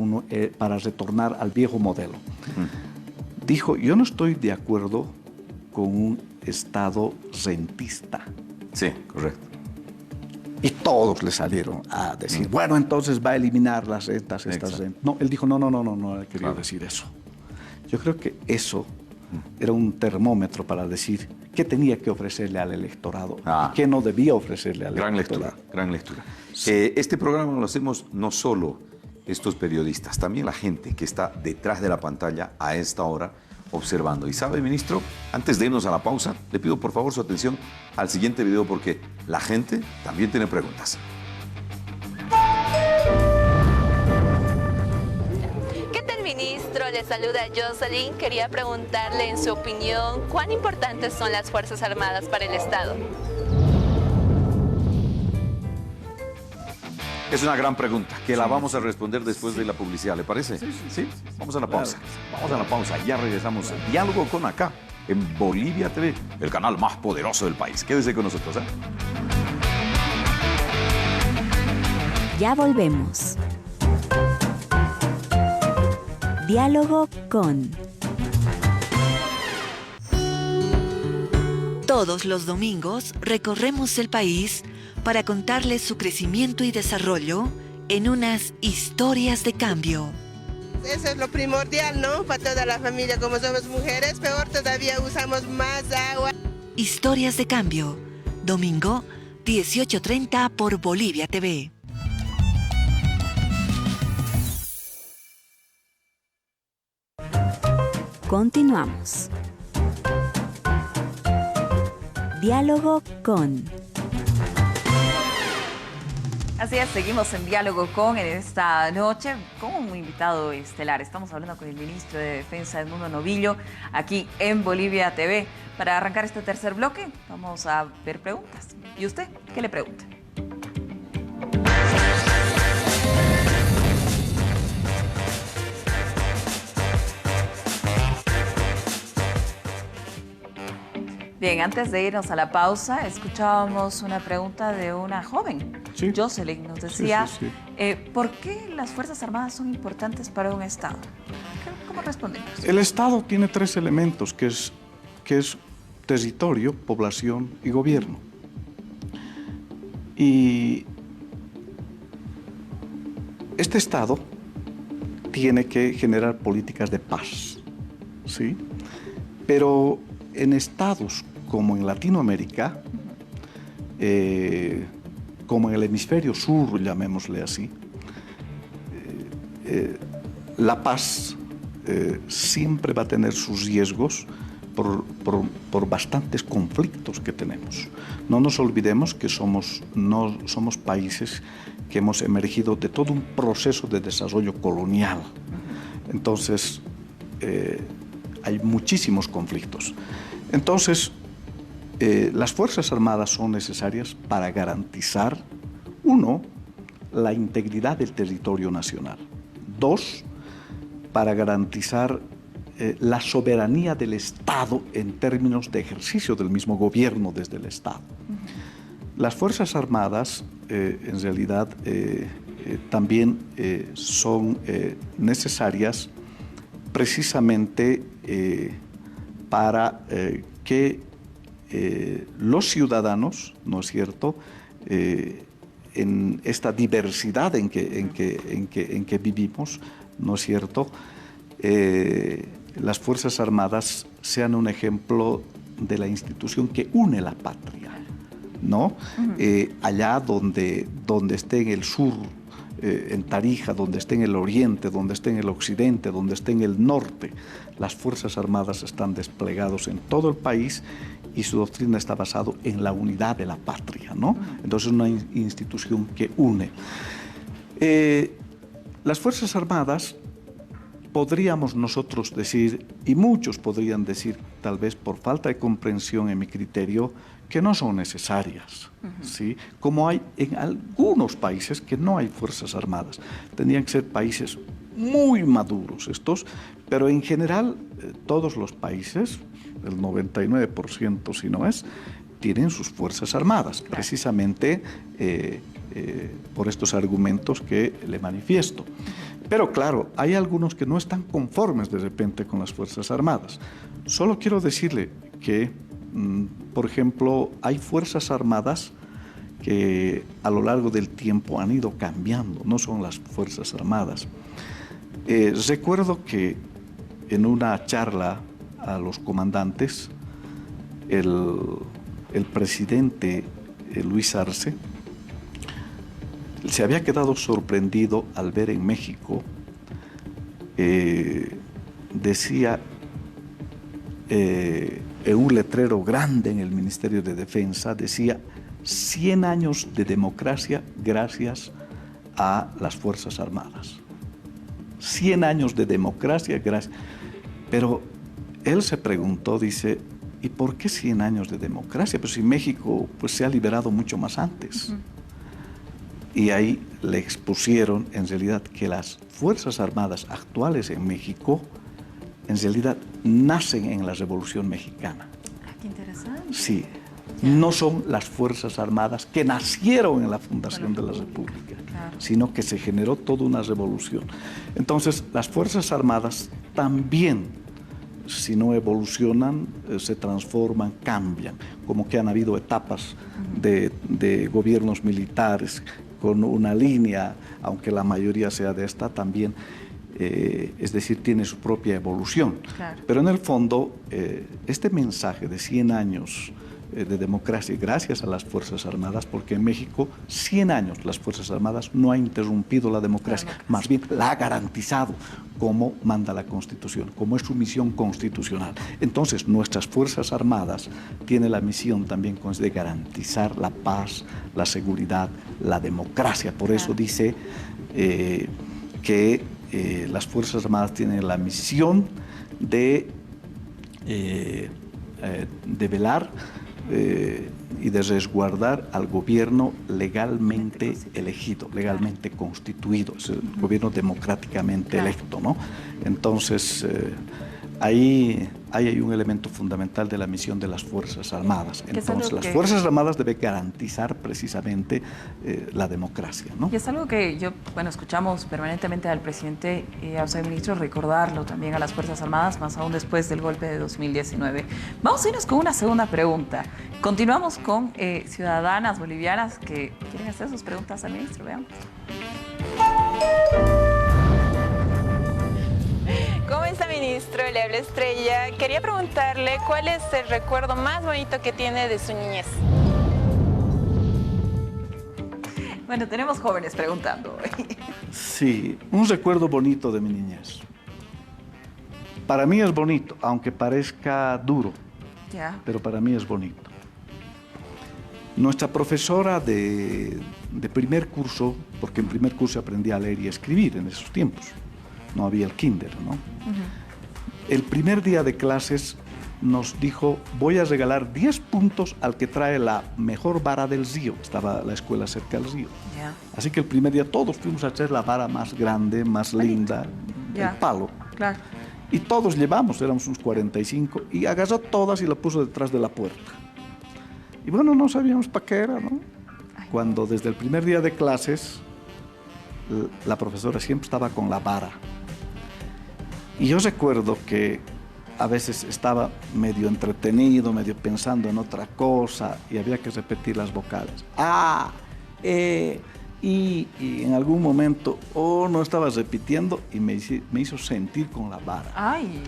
para retornar al viejo modelo. Dijo, yo no estoy de acuerdo con un Estado rentista. Sí, correcto. Y todos le salieron a decir, bueno, entonces va a eliminar las rentas, estas rentas. No, él dijo, no he querido decir eso. Yo creo que eso era un termómetro para decir qué tenía que ofrecerle al electorado y qué no debía ofrecerle al electorado. Gran lectura. Sí. Este programa lo hacemos no solo estos periodistas, también la gente que está detrás de la pantalla a esta hora observando. Y sabe, ministro, antes de irnos a la pausa, le pido por favor su atención al siguiente video porque la gente también tiene preguntas. ¿Qué tal, ministro? Le saluda Jocelyn. Quería preguntarle en su opinión, ¿cuán importantes son las Fuerzas Armadas para el Estado? Es una gran pregunta, que la vamos a responder después de la publicidad, ¿le parece? Sí. Vamos a la pausa. Vamos a la pausa. Ya regresamos. Diálogo con acá, en Bolivia TV, el canal más poderoso del país. Quédese con nosotros, ¿eh? Ya volvemos. Diálogo con... Todos los domingos recorremos el país para contarles su crecimiento y desarrollo en unas historias de cambio. Eso es lo primordial, ¿no? Para toda la familia, como somos mujeres, peor todavía usamos más agua. Historias de cambio, domingo 18:30 por Bolivia TV. Continuamos. Diálogo con... Así es, seguimos en Diálogo con en esta noche con un invitado estelar. Estamos hablando con el ministro de Defensa, Edmundo Novillo, aquí en Bolivia TV. Para arrancar este tercer bloque, vamos a ver preguntas. ¿Y usted qué le pregunta? Bien, antes de irnos a la pausa, escuchábamos una pregunta de una joven. Sí. Jocelyn nos decía, ¿por qué las Fuerzas Armadas son importantes para un Estado? ¿Cómo respondemos? El Estado tiene tres elementos, que es territorio, población y gobierno. Y este Estado tiene que generar políticas de paz, ¿sí? Pero en estados como en Latinoamérica, como en el hemisferio sur, llamémosle así, la paz siempre va a tener sus riesgos por bastantes conflictos que tenemos. No nos olvidemos que no somos países que hemos emergido de todo un proceso de desarrollo colonial. Entonces, hay muchísimos conflictos. Entonces, las Fuerzas Armadas son necesarias para garantizar, uno, la integridad del territorio nacional. Dos, para garantizar la soberanía del Estado en términos de ejercicio del mismo gobierno desde el Estado. Las Fuerzas Armadas, en realidad, también son necesarias precisamente para que los ciudadanos, ¿no es cierto?, en esta diversidad en que vivimos, ¿no es cierto?, las Fuerzas Armadas sean un ejemplo de la institución que une la patria, ¿no? Allá donde esté en el sur, en Tarija, donde esté en el oriente, donde esté en el occidente, donde esté en el norte, las Fuerzas Armadas están desplegados en todo el país y su doctrina está basada en la unidad de la patria, ¿no? Entonces es una institución que une. Las Fuerzas Armadas, podríamos nosotros decir, y muchos podrían decir, tal vez por falta de comprensión en mi criterio, que no son necesarias, ¿sí? Como hay en algunos países que no hay Fuerzas Armadas. Tendrían que ser países muy maduros estos, pero en general todos los países, el 99% si no es, tienen sus Fuerzas Armadas, precisamente por estos argumentos que le manifiesto. Pero claro, hay algunos que no están conformes de repente con las Fuerzas Armadas. Solo quiero decirle que, por ejemplo, hay Fuerzas Armadas que a lo largo del tiempo han ido cambiando, no son las Fuerzas Armadas. Recuerdo que en una charla a los comandantes, el presidente Luis Arce se había quedado sorprendido al ver en México, decía en un letrero grande en el Ministerio de Defensa, decía 100 años de democracia gracias a las Fuerzas Armadas. 100 años de democracia gracias. Pero él se preguntó, dice, ¿y por qué 100 años de democracia? Pues si México pues, se ha liberado mucho más antes. Y ahí le expusieron en realidad que las Fuerzas Armadas actuales en México en realidad nacen en la Revolución Mexicana. Qué interesante. Sí, no son las Fuerzas Armadas que nacieron en la fundación de la República, sino que se generó toda una revolución. Entonces, las Fuerzas Armadas también, si no evolucionan, se transforman, cambian, como que han habido etapas de gobiernos militares con una línea, aunque la mayoría sea de esta, también, es decir, tiene su propia evolución. Claro. Pero en el fondo, este mensaje de 100 años de democracia gracias a las Fuerzas Armadas, porque en México 100 años las Fuerzas Armadas no han interrumpido la democracia, más bien la ha garantizado como manda la Constitución, como es su misión constitucional. Entonces nuestras Fuerzas Armadas tienen la misión también de garantizar la paz, la seguridad, la democracia. Por eso dice que las Fuerzas Armadas tienen la misión de velar y de resguardar al gobierno legalmente elegido, legalmente constituido, es el gobierno democráticamente electo, ¿no? Entonces, ahí hay un elemento fundamental de la misión de las Fuerzas Armadas. Entonces, las Fuerzas Armadas deben garantizar precisamente la democracia, ¿no? Y es algo que escuchamos permanentemente al presidente y a usted, ministro, recordarlo también a las Fuerzas Armadas, más aún después del golpe de 2019. Vamos a irnos con una segunda pregunta. Continuamos con ciudadanas bolivianas que quieren hacer sus preguntas al ministro. Veamos. ¿Cómo está, ministro? Le habla Estrella. Quería preguntarle cuál es el recuerdo más bonito que tiene de su niñez. Bueno, tenemos jóvenes preguntando. Sí, un recuerdo bonito de mi niñez. Para mí es bonito, aunque parezca duro, pero para mí es bonito. Nuestra profesora de primer curso, porque en primer curso aprendí a leer y a escribir en esos tiempos, no había el kinder, ¿no? El primer día de clases nos dijo, voy a regalar 10 puntos al que trae la mejor vara del río. Estaba la escuela cerca del río. Así que el primer día todos fuimos a hacer la vara más grande, más linda, el palo. Claro. Y todos llevamos, éramos unos 45, y agarró todas y la puso detrás de la puerta. Y bueno, no sabíamos para qué era, ¿no? Cuando desde el primer día de clases, la profesora siempre estaba con la vara. Y yo recuerdo que a veces estaba medio entretenido, medio pensando en otra cosa, y había que repetir las vocales. Y en algún momento, no estaba repitiendo y me hizo sentir con la vara. ¡Ay!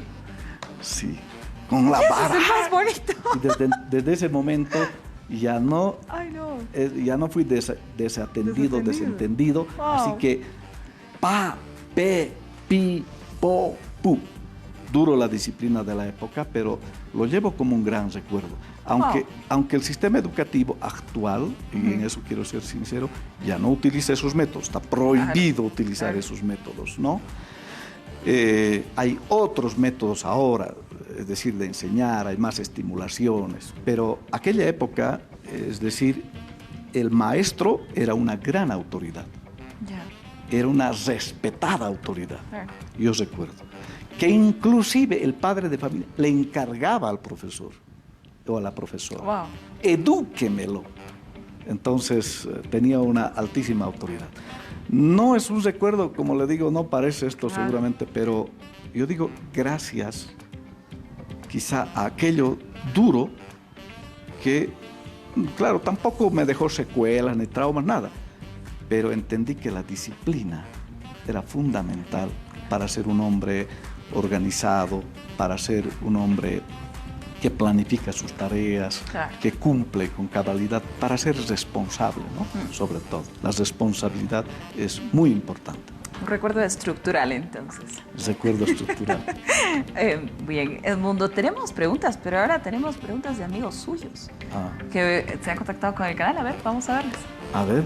Sí, con la vara. ¡Eso es más bonito! Y desde ese momento ya no, ya no fui desatendido, desentendido. Wow. Así que, pa, pe, pi, po, pu. Duro la disciplina de la época, pero lo llevo como un gran recuerdo. Aunque el sistema educativo actual, y en eso quiero ser sincero, ya no utiliza esos métodos, está prohibido utilizar esos métodos, ¿no? Hay otros métodos ahora, es decir, de enseñar, hay más estimulaciones, pero aquella época, es decir, el maestro era una gran autoridad, era una respetada autoridad, yo recuerdo. Que inclusive el padre de familia le encargaba al profesor o a la profesora, edúquemelo. Entonces tenía una altísima autoridad. No es un recuerdo, como le digo, no parece esto seguramente, pero yo digo gracias quizá a aquello duro que, claro, tampoco me dejó secuelas ni traumas, nada, pero entendí que la disciplina era fundamental para ser un hombre organizado, para ser un hombre que planifica sus tareas, que cumple con cabalidad, para ser responsable, ¿no? Sobre todo. La responsabilidad es muy importante. Un recuerdo estructural, entonces. Recuerdo estructural. Bien, Edmundo, tenemos preguntas, pero ahora tenemos preguntas de amigos suyos que se han contactado con el canal. A ver, vamos a verles. A ver.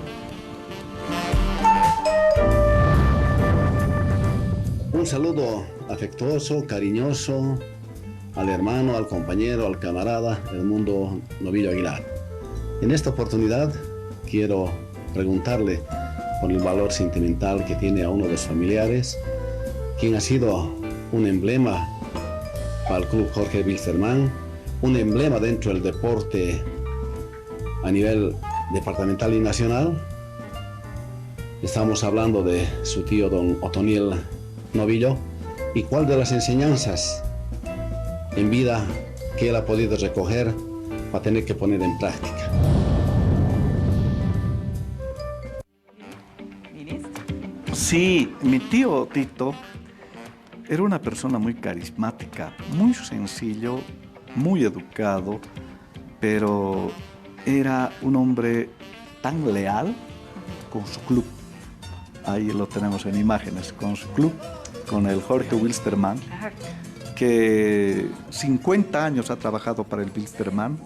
Un saludo afectuoso, cariñoso al hermano, al compañero, al camarada Edmundo Novillo Aguilar. En esta oportunidad quiero preguntarle por el valor sentimental que tiene a uno de sus familiares, quien ha sido un emblema para el Club Jorge Wilstermann, un emblema dentro del deporte a nivel departamental y nacional. Estamos hablando de su tío don Otoniel Novillo, y cuál de las enseñanzas en vida que él ha podido recoger va a tener que poner en práctica. Sí, mi tío Tito era una persona muy carismática, muy sencillo, muy educado, pero era un hombre tan leal con su club. Ahí lo tenemos en imágenes, con su club, con el Jorge Wilstermann, que 50 años ha trabajado para el Wilstermann,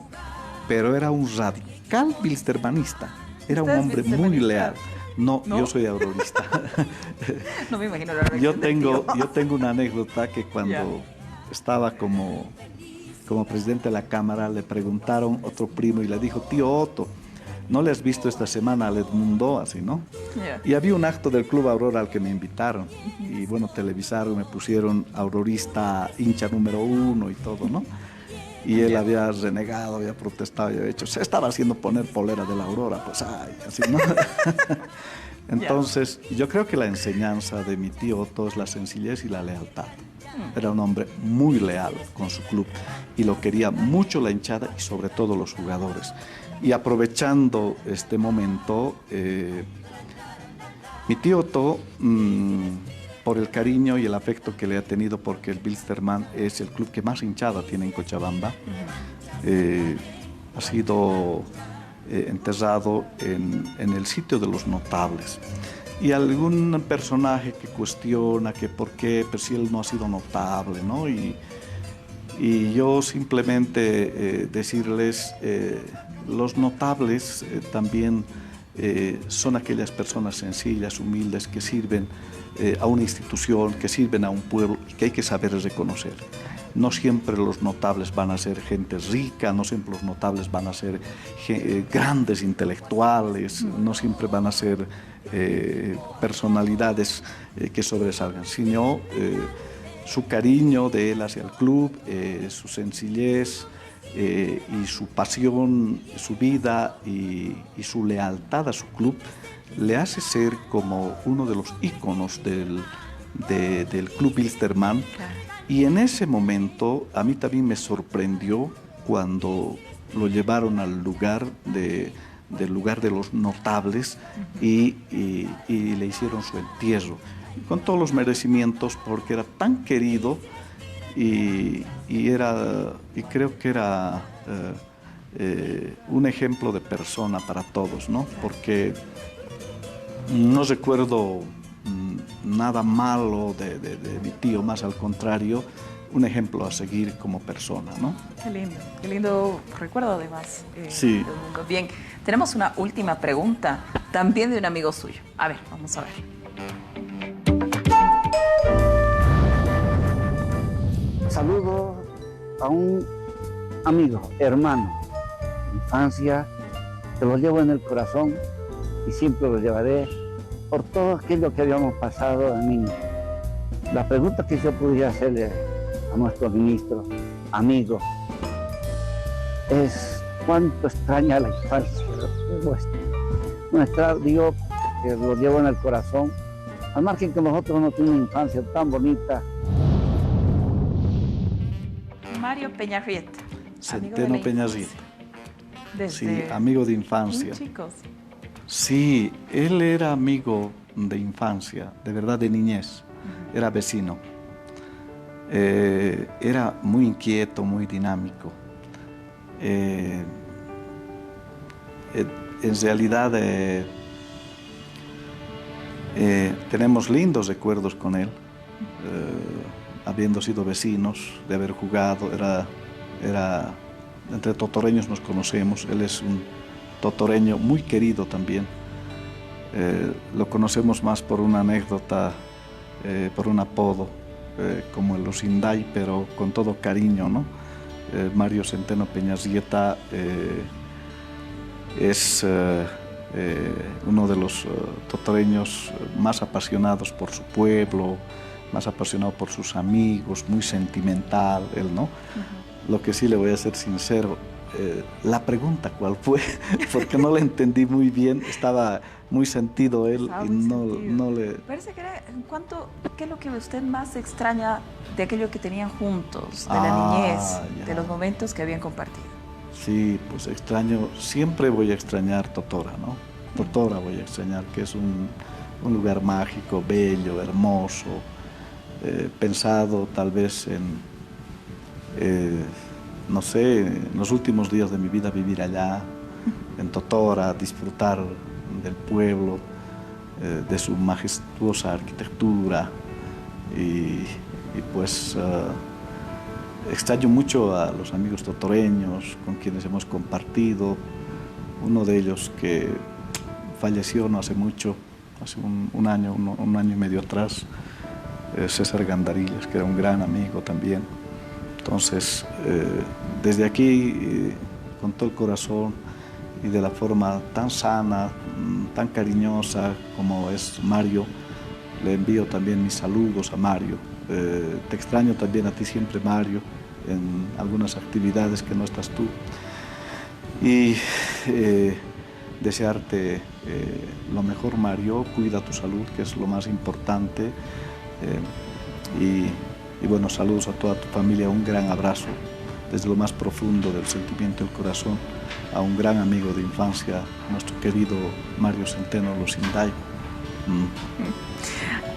pero era un radical wilstermannista, era un hombre muy leal. No, yo soy aurorista. No me imagino la yo tengo una anécdota que cuando estaba como presidente de la Cámara le preguntaron otro primo y le dijo, tío Otto, ¿no le has visto esta semana al Edmundo? Así, ¿no? Y había un acto del Club Aurora al que me invitaron. Y bueno, televisaron, me pusieron aurorista, hincha número 1 y todo, ¿no? Y él había renegado, había protestado, había hecho, se estaba haciendo poner polera de la Aurora, pues ay, así, ¿no? Entonces, yo creo que la enseñanza de mi tío Otto es la sencillez y la lealtad. Era un hombre muy leal con su club y lo quería mucho la hinchada y sobre todo los jugadores. Y aprovechando este momento, mi tío Otto, por el cariño y el afecto que le ha tenido, porque el Wilstermann es el club que más hinchada tiene en Cochabamba, ha sido enterrado en el sitio de los notables. y algún personaje que cuestiona que por qué, pero si él no ha sido notable, ¿no? Y yo simplemente decirles, los notables también son aquellas personas sencillas, humildes, que sirven a una institución, que sirven a un pueblo y que hay que saber reconocer. No siempre los notables van a ser gente rica, no siempre los notables van a ser grandes intelectuales, no siempre van a ser personalidades que sobresalgan, sino su cariño de él hacia el club, su sencillez y su pasión, su vida y su lealtad a su club le hace ser como uno de los íconos del Club Wilstermann. Y en ese momento a mí también me sorprendió cuando lo llevaron al lugar del lugar de los notables y le hicieron su entierro, con todos los merecimientos, porque era tan querido y creo que era un ejemplo de persona para todos, ¿no? Porque no recuerdo nada malo de mi tío, más al contrario, un ejemplo a seguir como persona, ¿no? Qué lindo recuerdo además. Sí. Del mundo. Bien, tenemos una última pregunta, también de un amigo suyo. A ver, vamos a ver. Saludo a un amigo, hermano, de infancia, que lo llevo en el corazón y siempre lo llevaré por todo aquello que habíamos pasado de niño. La pregunta que yo podría hacerle a nuestro ministro, amigo, es cuánto extraña la infancia nuestra. Digo que lo llevo en el corazón, al margen que nosotros no tuvimos una infancia tan bonita. Mario Peñarrieta. Centeno Peñarrieta. Sí, amigo de infancia. Chicos. Sí, él era amigo de infancia, de verdad de niñez, era vecino. Era muy inquieto, muy dinámico. En realidad tenemos lindos recuerdos con él, habiendo sido vecinos, de haber jugado, entre totoreños nos conocemos, él es un totoreño muy querido también. Lo conocemos más por una anécdota, por un apodo, como el Osinday, pero con todo cariño, ¿no? Mario Centeno Peñarrieta es uno de los totoreños más apasionados por su pueblo, más apasionado por sus amigos, muy sentimental, él, ¿no? Lo que sí le voy a ser sincero, la pregunta cuál fue, porque no la entendí muy bien, estaba muy sentido él y no le... Parece que era, ¿qué es lo que usted más extraña de aquello que tenían juntos, de la niñez, de los momentos que habían compartido? Sí, pues extraño, siempre voy a extrañar Totora, ¿no? Totora voy a extrañar, que es un lugar mágico, bello, hermoso, pensado tal vez en... no sé, en los últimos días de mi vida vivir allá, en Totora, disfrutar del pueblo, de su majestuosa arquitectura y pues extraño mucho a los amigos totoreños con quienes hemos compartido, uno de ellos que falleció no hace mucho, hace un año y medio atrás, César Gandarillas, que era un gran amigo también. Entonces, desde aquí, con todo el corazón y de la forma tan sana, tan cariñosa como es Mario, le envío también mis saludos a Mario. Te extraño también a ti siempre, Mario, en algunas actividades que no estás tú. Y desearte lo mejor, Mario, cuida tu salud, que es lo más importante. Y bueno, saludos a toda tu familia, un gran abrazo desde lo más profundo del sentimiento del corazón a un gran amigo de infancia, nuestro querido Mario Centeno Osinday.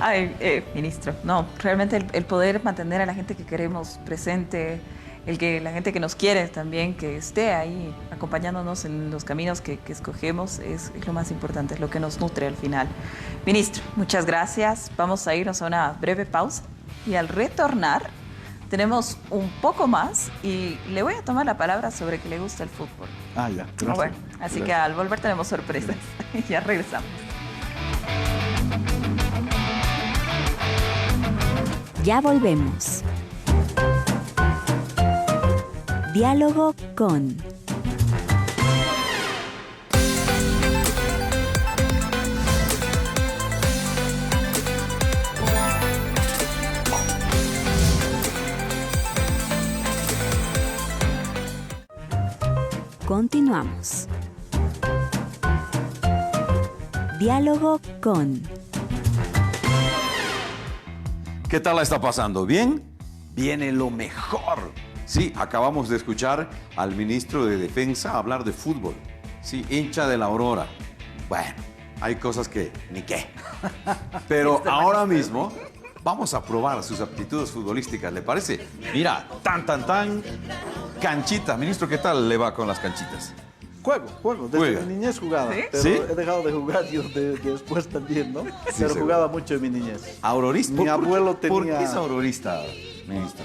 Ay, ministro, no, realmente el poder mantener a la gente que queremos presente el que la gente que nos quiere también, que esté ahí acompañándonos en los caminos que escogemos, es lo más importante, es lo que nos nutre al final. Ministro, muchas gracias. Vamos a irnos a una breve pausa y al retornar tenemos un poco más y le voy a tomar la palabra sobre que le gusta el fútbol. Ah, ya. Gracias. Bueno, así que al volver tenemos sorpresas. Ya regresamos. Ya volvemos. Diálogo con... Continuamos. Diálogo con... ¿Qué tal la está pasando? ¿Bien? Viene lo mejor. Sí, acabamos de escuchar al ministro de Defensa hablar de fútbol. Sí, hincha de la Aurora. Bueno, hay cosas que ni qué. Pero ahora mismo vamos a probar sus aptitudes futbolísticas, ¿le parece? Mira, tan. Canchitas. Ministro, ¿qué tal le va con las canchitas? Juego. Desde mi niñez jugaba. ¿Sí? Pero ¿Sí? he dejado de jugar yo después también, ¿no? Sí, pero seguro. jugaba mucho en mi niñez. ¿Aurorista? Mi abuelo tenía... ¿Por qué es aurorista, ministro?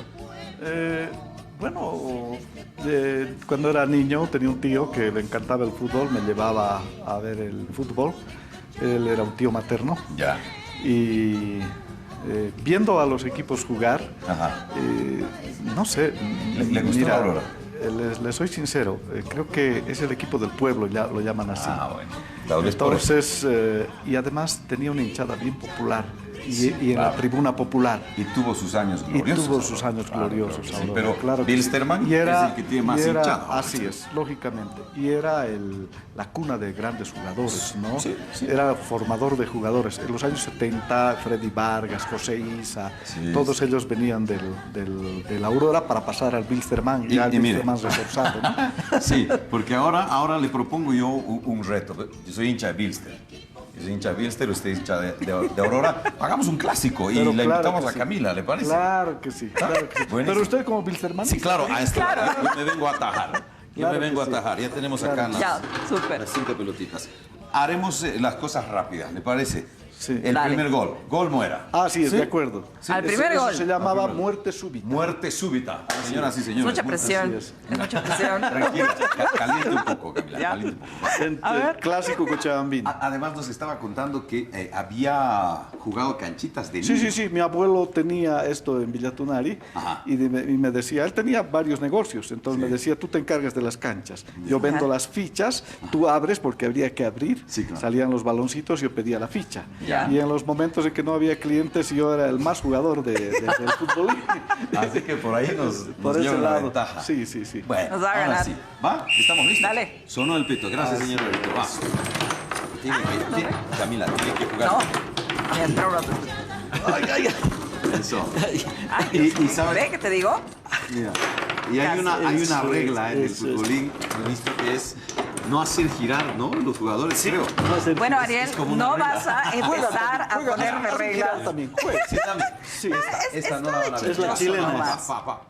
Cuando era niño tenía un tío que le encantaba el fútbol, me llevaba a ver el fútbol. Él era un tío materno. Ya. Y viendo a los equipos jugar, no sé. ¿Le gustó la Aurora? Les soy sincero, creo que es el equipo del pueblo, ya lo llaman así. Bueno. Tal vez por eso. Entonces, y además tenía una hinchada bien popular y en la tribuna popular. Y tuvo sus años gloriosos. Gloriosos. Sí, Aurora, pero claro que Bilsterman sí. Y era, es el que tiene más hinchada. Así es, lógicamente. Y era la cuna de grandes jugadores, ¿no? Sí. Era formador de jugadores. En los años 70, Freddy Vargas, José Isa, todos ellos venían del Aurora para pasar al Bilsterman. Y ya el Bilsterman reforzado, ¿no? Sí, porque ahora le propongo yo un reto. Yo soy hincha de Bilster. Yo soy hincha de Bilster, usted es hincha de Aurora. Hagamos un clásico y Pero la claro invitamos que a sí. Camila, ¿le parece? Claro que sí. Pero usted como Bilsterman. Sí, claro, a esto. Yo me vengo a atajar. Ya tenemos acá Ya, súper. las 5 pelotitas. Haremos las cosas rápidas, ¿le parece? Sí. El primer gol. Gol muera. Sí, de acuerdo. Sí, Al primer gol. Eso se llamaba muerte súbita. Muerte súbita. Señoras y señores. Mucha presión. Así Es mucha presión. Tranquila, caliente un poco, Camila. Ya. Caliente un poco. El clásico cochabambino. Además nos estaba contando que había jugado canchitas de niño. Sí. Mi abuelo tenía esto en Villatunari y me decía, él tenía varios negocios, entonces me decía, tú te encargas de las canchas. Yo vendo las fichas, tú abres porque habría que abrir. Sí, claro. Salían los baloncitos, yo pedía la ficha. Ya. Y en los momentos en que no había clientes, yo era el más jugador del fútbol. Así que por ahí nos Por lleva ese la lado. ventaja. Sí. Bueno, Nos va a ahora ganar. sí. ¿Va? ¿Estamos listos? Dale. Sonó el pito. Gracias, señor Berito. Va. Camila, tiene que jugar. No. Me entró una... Eso. ¿Y sabes qué te digo? Mira, y hay una regla en el futbolín, ministro, que es no hacer girar, ¿no? Los jugadores, creo. Bueno, Ariel, como una no regla. vas a empezar a ponerme reglas. También. Sí, también. Sí, esta no la van a ver. Es la chilena. Pa.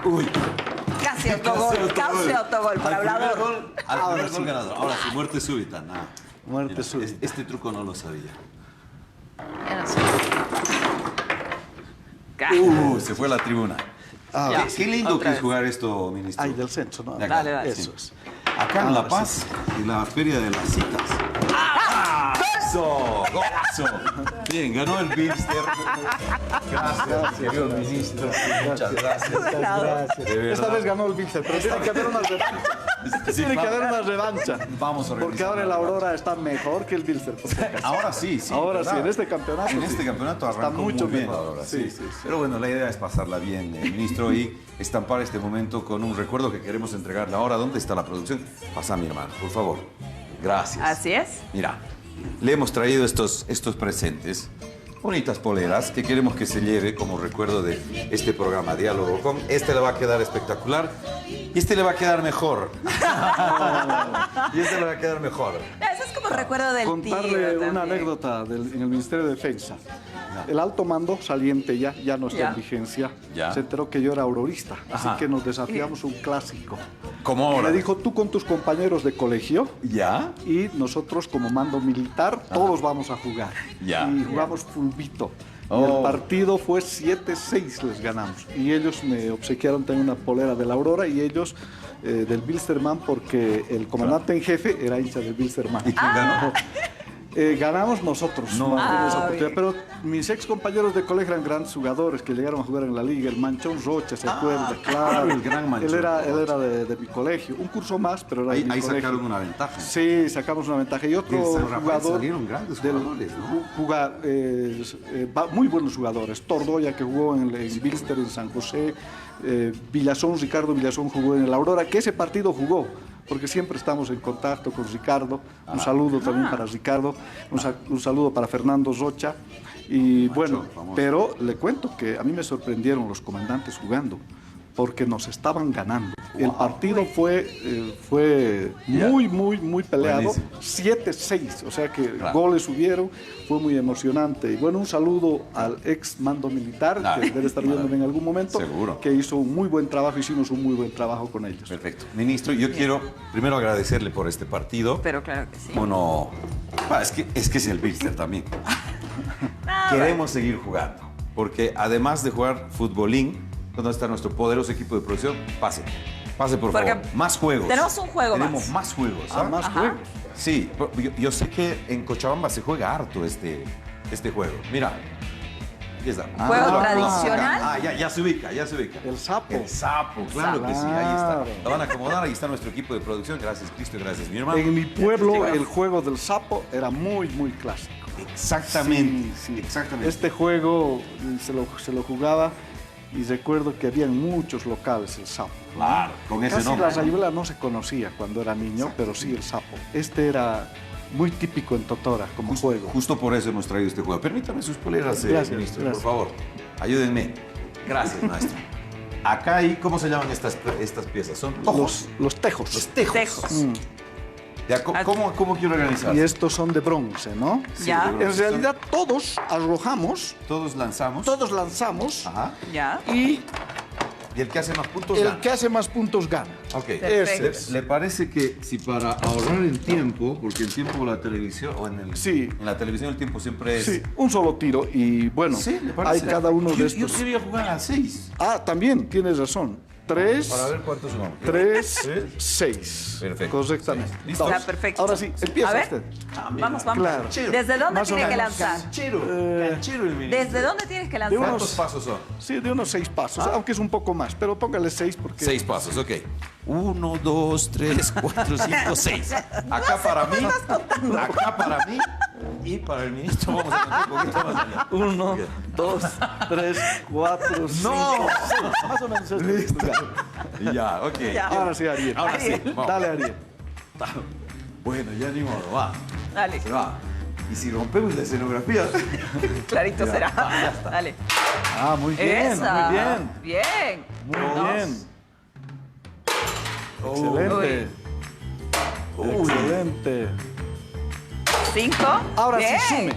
Uy. Casi autogol por hablador. Al primer gol ganador. Ahora sí, muerte súbita. Nada. Muerte súbita. Este truco no lo sabía. Ya no sé. Se fue a la tribuna. Qué lindo que es jugar esto, ministro. Del censo, ¿no? De acá. Dale. Eso es. Acá en La Paz, en la Feria de las Citas. ¡Eso! ¡Golazo! Bien, ganó el Bilster. Gracias, señor ministro. Muchas gracias. De verdad. Esta vez ganó el Bilster, pero tiene que haber una revancha. Tiene que haber una revancha. Vamos a organizar. Porque ahora el Aurora está mejor que el Bilster. Ahora sí. Ahora sí, ¿verdad? en este campeonato. En este campeonato arrancó está mucho muy bien mejor. ahora. Sí. Pero bueno, la idea es pasarla bien, ministro, y estampar este momento con un recuerdo que queremos entregarle ahora. ¿Dónde está la producción? Pasa, mi hermano, por favor. Gracias. Así es. Mira, le hemos traído estos presentes. Bonitas poleras que queremos que se lleve como recuerdo de este programa Diálogo con. Este le va a quedar espectacular y este le va a quedar mejor. Y este le va a quedar mejor. Eso es como recuerdo del contarle tío una también. anécdota en el Ministerio de Defensa. El alto mando saliente ya no está Ya. en vigencia. Ya. Se enteró que yo era aurorista, así Ajá. que nos desafiamos un clásico. ¿Cómo ahora? Me dijo, tú con tus compañeros de colegio ¿Ya? y nosotros como mando militar, todos vamos a jugar. Ya. Y jugamos fulbito. Y Oh. el partido fue 7-6, les ganamos. Y ellos me obsequiaron también una polera de la Aurora y ellos del Bilsterman, porque el comandante en jefe era hincha del Bilsterman. ¿Y quién ganó? Ganamos nosotros, No. más bien esa oportunidad. bien. Pero mis ex compañeros de colegio eran grandes jugadores que llegaron a jugar en la liga. El Manchón Rocha, ¿se acuerda? Claro, el gran Manchón Él era de mi colegio. Un curso más, pero era de mi Ahí colegio. sacaron una ventaja. Sí, sacamos una ventaja. Y otro Del San Rafael jugador. salieron grandes jugadores, ¿no? Muy buenos jugadores. Tordoya, que jugó en Bilster, en San José. Villazón, Ricardo Villazón jugó en el Aurora, que ese partido jugó, porque siempre estamos en contacto con Ricardo. Un saludo también para Ricardo, un saludo para Fernando Rocha. Y bueno, famoso. pero le cuento que a mí me sorprendieron los comandantes jugando, porque nos estaban ganando. El partido fue muy peleado, Buenísimo. 7-6, o sea que Claro. goles hubieron, fue muy emocionante. Y bueno, un saludo al ex mando militar, Claro. que debe estar viéndome en algún momento, Seguro. que hizo un muy buen trabajo, hicimos un muy buen trabajo con ellos. Perfecto. Ministro, yo quiero primero agradecerle por este partido. Pero claro que sí. Uno, es que es el Bilster también. Queremos seguir jugando, porque además de jugar futbolín, donde está nuestro poderoso equipo de producción, pase por Porque favor. Más juegos. tenemos un juego Tenemos más. más juegos. Más Ajá. juegos. Sí, yo sé que en Cochabamba se juega harto este juego. Mira, aquí está. ¿Juego Lo- tradicional? ya se ubica. El sapo. El sapo, claro que sí, ahí está. Lo van a acomodar, ahí está nuestro equipo de producción. Gracias, Cristo, gracias, mi hermano. En mi pueblo Llegamos. el juego del sapo era muy clásico. Exactamente, Sí. exactamente. Este juego se lo jugaba y recuerdo que habían muchos locales el sapo. Claro, con ese Casi nombre. la rayuela no se conocía cuando era niño, pero sí el sapo. Este era muy típico en Totora como juego. Justo por eso hemos traído este juego. Permítame sus poleras, Gracias, ministro, gracias. por favor. Ayúdenme. Gracias, maestro. Acá hay, ¿cómo se llaman estas piezas? Son ojos. Los tejos. Los tejos. Tejos. Ya, ¿cómo quiero organizar? Y estos son de bronce, ¿no? Sí, Ya. de bronce. En realidad todos arrojamos, Todos lanzamos. todos lanzamos Ajá. Ya. y Y el que hace más puntos el gana. que hace más puntos gana. Ok. Perfecto. ¿Le parece que si para ahorrar el tiempo, porque el tiempo en la televisión, o Sí. en la televisión el tiempo siempre es... Sí, un solo tiro y bueno, Sí, ¿le hay parece? cada uno de Yo estos. quería jugar a 6. Ah, también, tienes razón. 3, Para ver cuántos son. 3, 6. Perfecto. Correctamente. Seis. ¿Listo? Está perfecto. Ahora sí, empieza A ver. usted. Vamos. Claro. ¿Desde dónde Más o tiene que menos. lanzar? Canchero el ministro. ¿Desde dónde tienes que De lanzar? ¿Cuántos pasos son? Sí, de unos 6 pasos, aunque es un poco más, pero póngale 6 porque... 6 pasos, ok. 1, 2, 3, 4, 5, 6. Acá para mí. Acá para mí. Y para el ministro vamos a contar un poquito más allá. 1, 2, 3, 4, 5. ¡No! Más o menos es Ya, ok. Ya. Ahora sí, Ariel. Ahora sí. Vamos. Dale, Ariel. Bueno, ya ni modo, va. Dale. Se va. Y si rompemos la escenografía. Clarito Ya, será. ya está. Dale. Ah, muy bien, Esa. muy bien. Bien. Muy bien. Excelente. Excelente. 5. Ahora bien. sí, sume.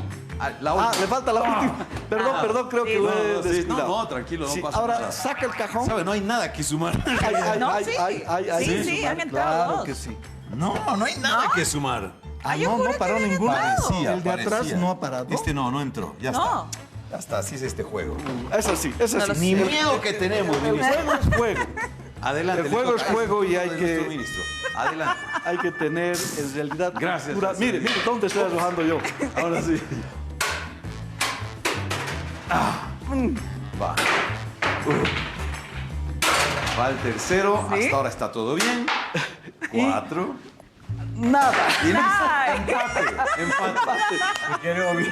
La última. Le falta la última. Perdón, creo que Sí. lo he descuidado. No, tranquilo, no Sí, pasa ahora nada. saca el cajón. ¿Sabe? No hay nada que sumar. No, sí. Sí, han entrado Claro dos. que sí. No hay nada que sumar. yo no juré que paró habían ninguno. entrado. El de atrás no ha parado. Este no entró. Ya No. está. Ya está, así es este juego. Eso sí, eso No sí. lo Ni sé. miedo que tenemos, El ministro. juego es juego. Adelante. El le juego toca. es juego y hay Nuestro que- ministro. Adelante. Hay que tener en realidad. Gracias, pura- gracias. Mire, dónde estoy arrojando yo. Ahora sí. Va. Va el tercero. ¿Sí? Hasta ahora está todo bien. 4. Nada. Ay. Empate. Me quedó bien.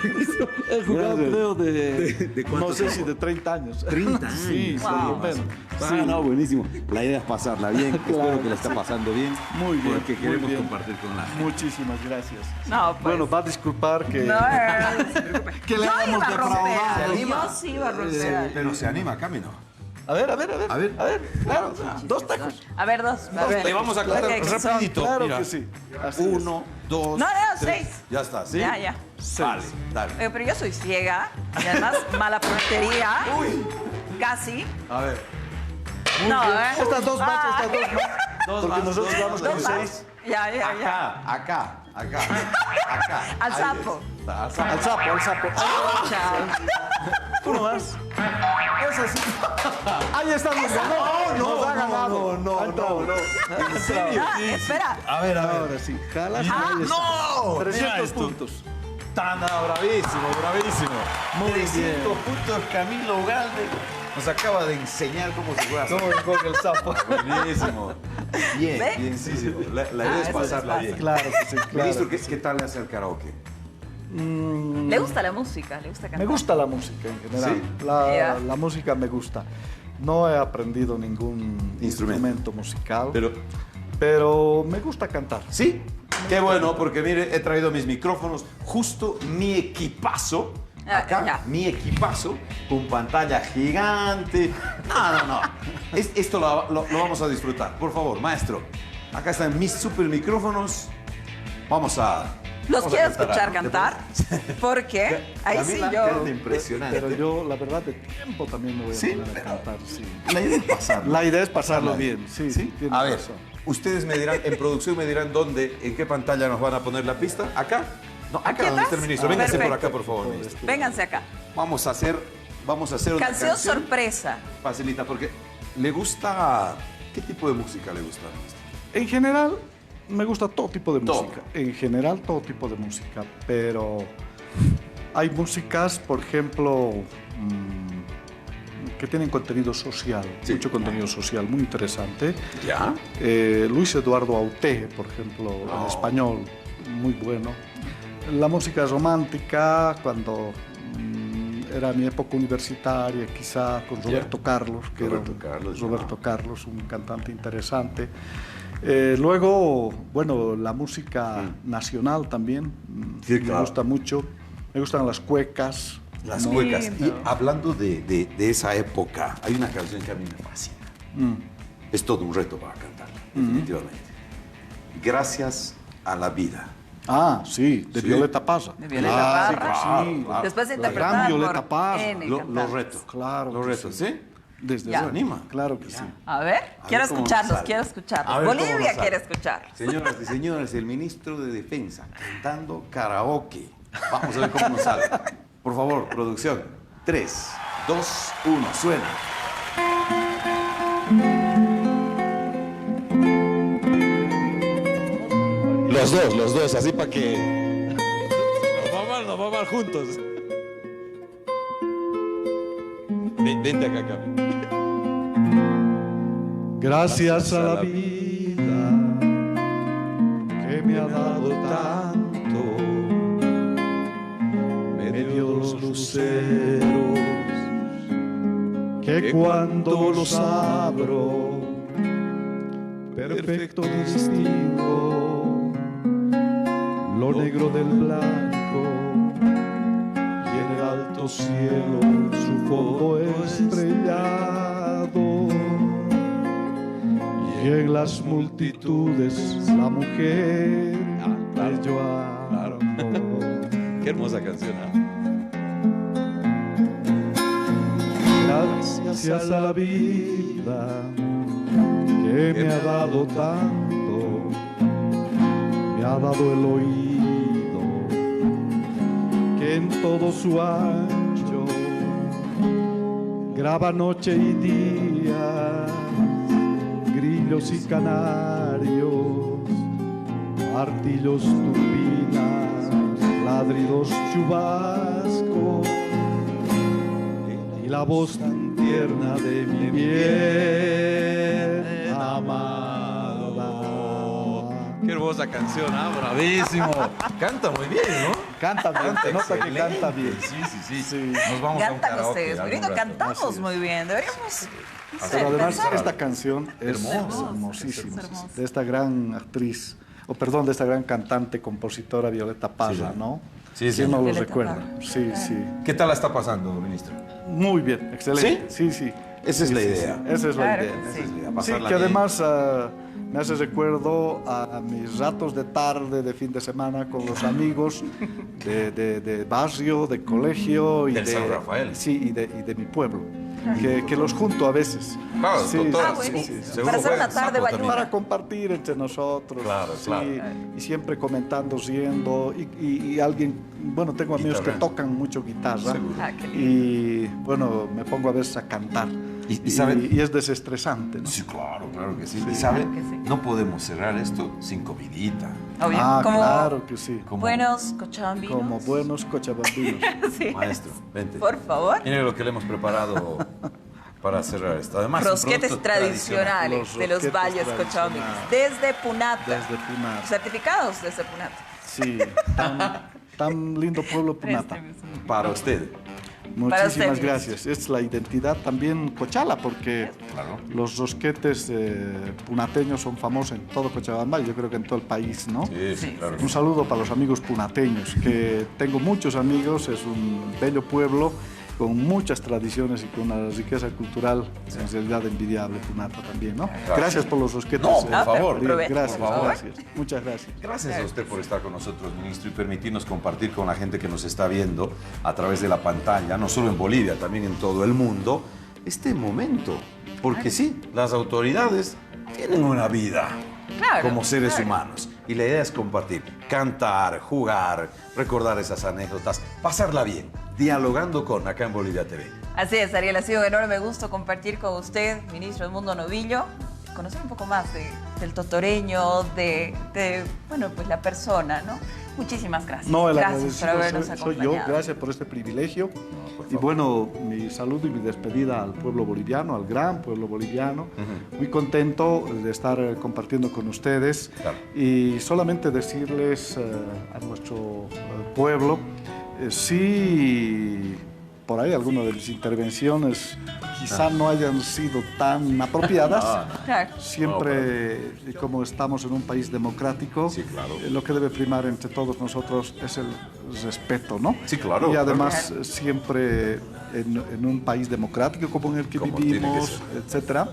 He jugado creo ¿De no cuántos sé somos? si de 30 años. 30 años. Sí, por lo menos. Sí. buenísimo. La idea es pasarla bien. Espero que la esté pasando bien. Muy bien, Porque muy queremos bien. compartir con la gente. Muchísimas gracias. No, pues. Bueno, va a disculpar que, No, que le yo hayamos iba a romper. defraudado. Yo sí iba a romper. Pero se anima, Cami, ¿no? A ver. Claro, dos tacos. A ver, dos. A ver. Le vamos a contar Ok, son- rapidito. Claro Mira. que sí. Así 1, 2, No, 3. 6. Ya está, ¿sí? Ya. Vale, dale. Pero yo soy ciega y además mala puntería. Casi. A ver. No, Estas dos más, Ah. Dos Porque más, nosotros vamos Dos con más. 6. Ya. Acá. Al Ahí sapo. está, Al sapo. Chao. Uno más. Eso sí. Ahí estamos. Nos ha ganado. No. ¿En serio? Ah, espera. A ver. Ahora sí. Jalas. Ah, ahí está. ¡No! 300 Mira esto. puntos. Bravísimo. Muy 300 puntos Camilo Galde. Nos acaba de enseñar cómo se juega. ¿Cómo encoge el sapo? Buenísimo. ¿Ve? Bienísimo. La idea es eso pasarla les bien. Claro que sí. Ministro, ¿qué tal le hace el karaoke? ¿Le gusta la música? ¿Le gusta cantar? Me gusta la música en general. ¿Sí? Ya. La música me gusta. No he aprendido ningún instrumento musical, pero me gusta cantar. ¿Sí? Qué bueno, porque mire, he traído mis micrófonos, justo mi equipazo. Acá, mi equipazo, con pantalla gigante. No. Esto lo vamos a disfrutar. Por favor, maestro. Acá están mis super micrófonos. Vamos a... ¿Los quiero cantar escuchar algo, ¿te cantar? Porque ahí sí yo... Impresionante. Pero yo, la verdad, de tiempo también me voy a poner a cantar. Sí. La idea es pasarlo. La idea es pasarlo bien. Sí. tiene A ver, razón. ustedes me dirán, en producción me dirán dónde, en qué pantalla nos van a poner la pista. ¿Acá? No, acá donde está el ministro. Véngase por acá, por favor, ministro. Vénganse acá. Vamos a hacer una Canción sorpresa. Facilita, porque le gusta... ¿Qué tipo de música le gusta, ministro? En general, me gusta todo tipo de Todo. música. En general, todo tipo de música. Pero hay músicas, por ejemplo, que tienen contenido social. Sí. Mucho contenido social, muy interesante. ¿Ya? Luis Eduardo Aute, por ejemplo, en español, muy bueno. La música romántica, cuando era mi época universitaria, quizá con Roberto Carlos, que Roberto Carlos, un cantante interesante. Luego, bueno, la música nacional también me gusta mucho. Me gustan las cuecas. Las cuecas. Y hablando de esa época, hay una canción que a mí me fascina. Es todo un reto para cantarla, definitivamente. Gracias a la vida. Ah, sí, de Violeta Parra. De Violeta Parra. Sí. Después de La gran interpretar Violeta por Parra. N Los cantantes. retos. Claro. Los que retos, ¿sí? Desde Ya. luego. anima. Claro que sí. A ver, quiero cómo nos escucharlos, sale. quiero A escucharlos. ver cómo nos Bolivia sale. quiere escucharlos. Señoras y señores, el ministro de Defensa cantando karaoke. Vamos a ver cómo nos sale. Por favor, producción. 3, 2, 1, suena. Los dos, así para que nos va mal juntos. Vente acá, Cami. Gracias a la vida que me ha dado tanto, me dio los luceros que cuando los abro, perfecto distingo lo negro del blanco y en el alto cielo su fondo estrellado. Y en las multitudes la mujer que yo amo. Qué hermosa canción. Gracias a la vida que me ha dado tanto, me ha dado el oído que en todo su ancho graba noche y día, grillos y canarios, martillos, turbinas, ladridos, chubascos y la voz tan tierna de mi bien amada. Qué hermosa canción, bravísimo. Canta muy bien, ¿no? Canta bien, se nota que canta bien. Sí. Nos vamos a un Cantan karaoke. ustedes, algún bonito, rato. cantamos muy bien. Deberíamos. no sé, Pero además pensar. esta canción es hermosísima, de esta gran actriz, de esta gran cantante, compositora Violeta Parra, Sí. ¿no? Sí, ¿Quién no lo Violeta recuerda? Parra. Sí. ¿Qué tal la está pasando, ministro? Muy bien, excelente. Sí. Esa es la idea. Esa es la Claro idea. que sí. Esa es la idea, Sí, pasarla que bien. además me hace recuerdo a mis ratos de tarde, de fin de semana con los amigos de barrio, de colegio y Del de San Rafael. Sí, y de mi pueblo. Que los junto a veces. Claro, Sí, doctora, Ah, bueno. sí. seguro Para hacer juega una tarde sapo también. bayuna. Para compartir entre nosotros. Claro, sí, claro. Y siempre comentando, riendo. Y alguien, bueno, tengo amigos que Guitarra. tocan mucho guitarra. Seguro. Ah, qué lindo. Y bueno, me pongo a veces a cantar. Y saben- y es desestresante, ¿no? Sí, claro que sí. Y sabe, Claro que sí. no podemos cerrar esto sin comidita. Obvio. Ah, como claro que sí. Como- buenos cochabambinos. Como buenos cochabambinos. Sí. Maestro, vente. Por favor. Mire lo que le hemos preparado para cerrar esto. Además, un Rosquetes producto tradicionales Los de los rosquetes valles cochabambinos. Desde Punata. Desde Punata. Certificados desde Punata. Sí, tan lindo pueblo Punata. para usted. Para usted, Muchísimas ministro. gracias. Es la identidad también cochala, porque Claro. los rosquetes punateños son famosos en todo Cochabamba y yo creo que en todo el país, ¿no? Sí, claro. Un saludo para los amigos punateños, que tengo muchos amigos, es un bello pueblo con muchas tradiciones y con una riqueza cultural en realidad envidiable, Punata también, ¿no? Gracias por los rosquetes. No, por favor. Ariel, gracias, Por favor. gracias. Muchas gracias. Gracias a usted por estar con nosotros, ministro, y permitirnos compartir con la gente que nos está viendo a través de la pantalla, no solo en Bolivia, también en todo el mundo, este momento. Porque sí, las autoridades tienen una vida Claro, como seres claro. humanos. Y la idea es compartir, cantar, jugar, recordar esas anécdotas, pasarla bien, dialogando con acá en Bolivia TV. Así es, Ariel, ha sido un enorme gusto compartir con usted, ministro Edmundo Novillo, conocer un poco más del totoreño, bueno, pues la persona, ¿no? Muchísimas gracias. No, el Gracias por agradecido habernos soy acompañado. yo, gracias por este privilegio. Y bueno, mi saludo y mi despedida al pueblo boliviano, al gran pueblo boliviano. Muy contento de estar compartiendo con ustedes. Claro. Y solamente decirles a nuestro pueblo, sí, por ahí algunas de mis intervenciones quizá no hayan sido tan apropiadas. Claro. Siempre, como estamos en un país democrático, Sí, claro. lo que debe primar entre todos nosotros es el respeto, ¿no? Sí, claro, Y además, claro. siempre en un país democrático como en el que Como tiene que vivimos, ser. etcétera,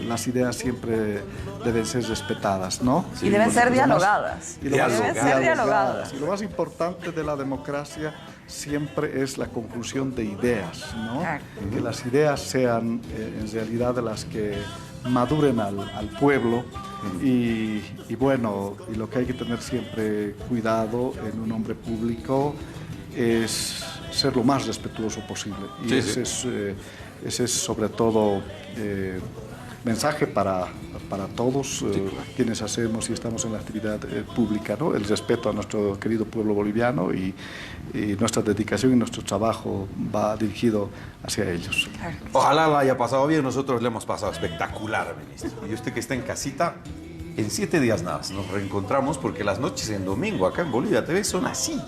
las ideas siempre deben ser respetadas, ¿no? Y deben ser Lo más- dialogadas. y lo más- Deben ser dialogadas. Y lo más importante de la democracia siempre es la conjunción de ideas, ¿no? Claro. Que las ideas sean en realidad las que maduren al pueblo y bueno, y lo que hay que tener siempre cuidado en un hombre público es ser lo más respetuoso posible. Y Sí, ese, ese es sobre todo mensaje para todos quienes hacemos y estamos en la actividad pública, ¿no? El respeto a nuestro querido pueblo boliviano y nuestra dedicación y nuestro trabajo va dirigido hacia ellos. Ojalá la haya pasado bien, nosotros le hemos pasado espectacular, ministro. Y usted que está en casita, en 7 días nada, nos reencontramos porque las noches en domingo acá en Bolivia TV son así.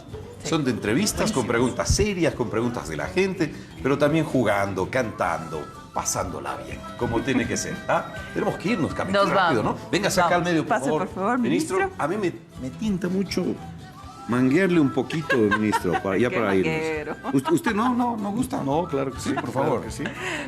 Son de entrevistas con preguntas serias, con preguntas de la gente, pero también jugando, cantando, pasándola bien, como tiene que ser. ¿Ah? Tenemos que irnos, camino Nos rápido, vamos. ¿no? Véngase acá al Vamos. medio, por Pase, favor. por favor, Ministro, ministro. a mí me tienta mucho manguearle un poquito, ministro, ya Qué para manguero. irnos. ¿Usted no gusta? No, claro que sí, por favor. claro que sí.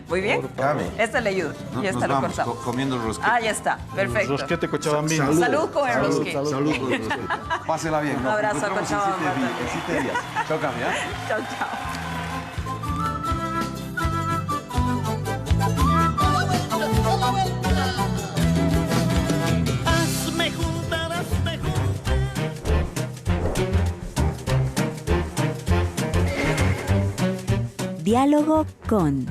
Muy bien. Dame. Esta le ayuda. No- Ya nos está, lo vamos cortamos. comiendo el rosquete. Ah, ya está. Perfecto. Rosquete cochabambino. Salud con el rosquete. Salud con el rosquete. Pásela bien. Un Nos abrazo a encontramos en Cochabamba 7 días. En 7 días. Chao, Cami, ¿ah? Chao, chao. Hazme juntar, hazme Diálogo con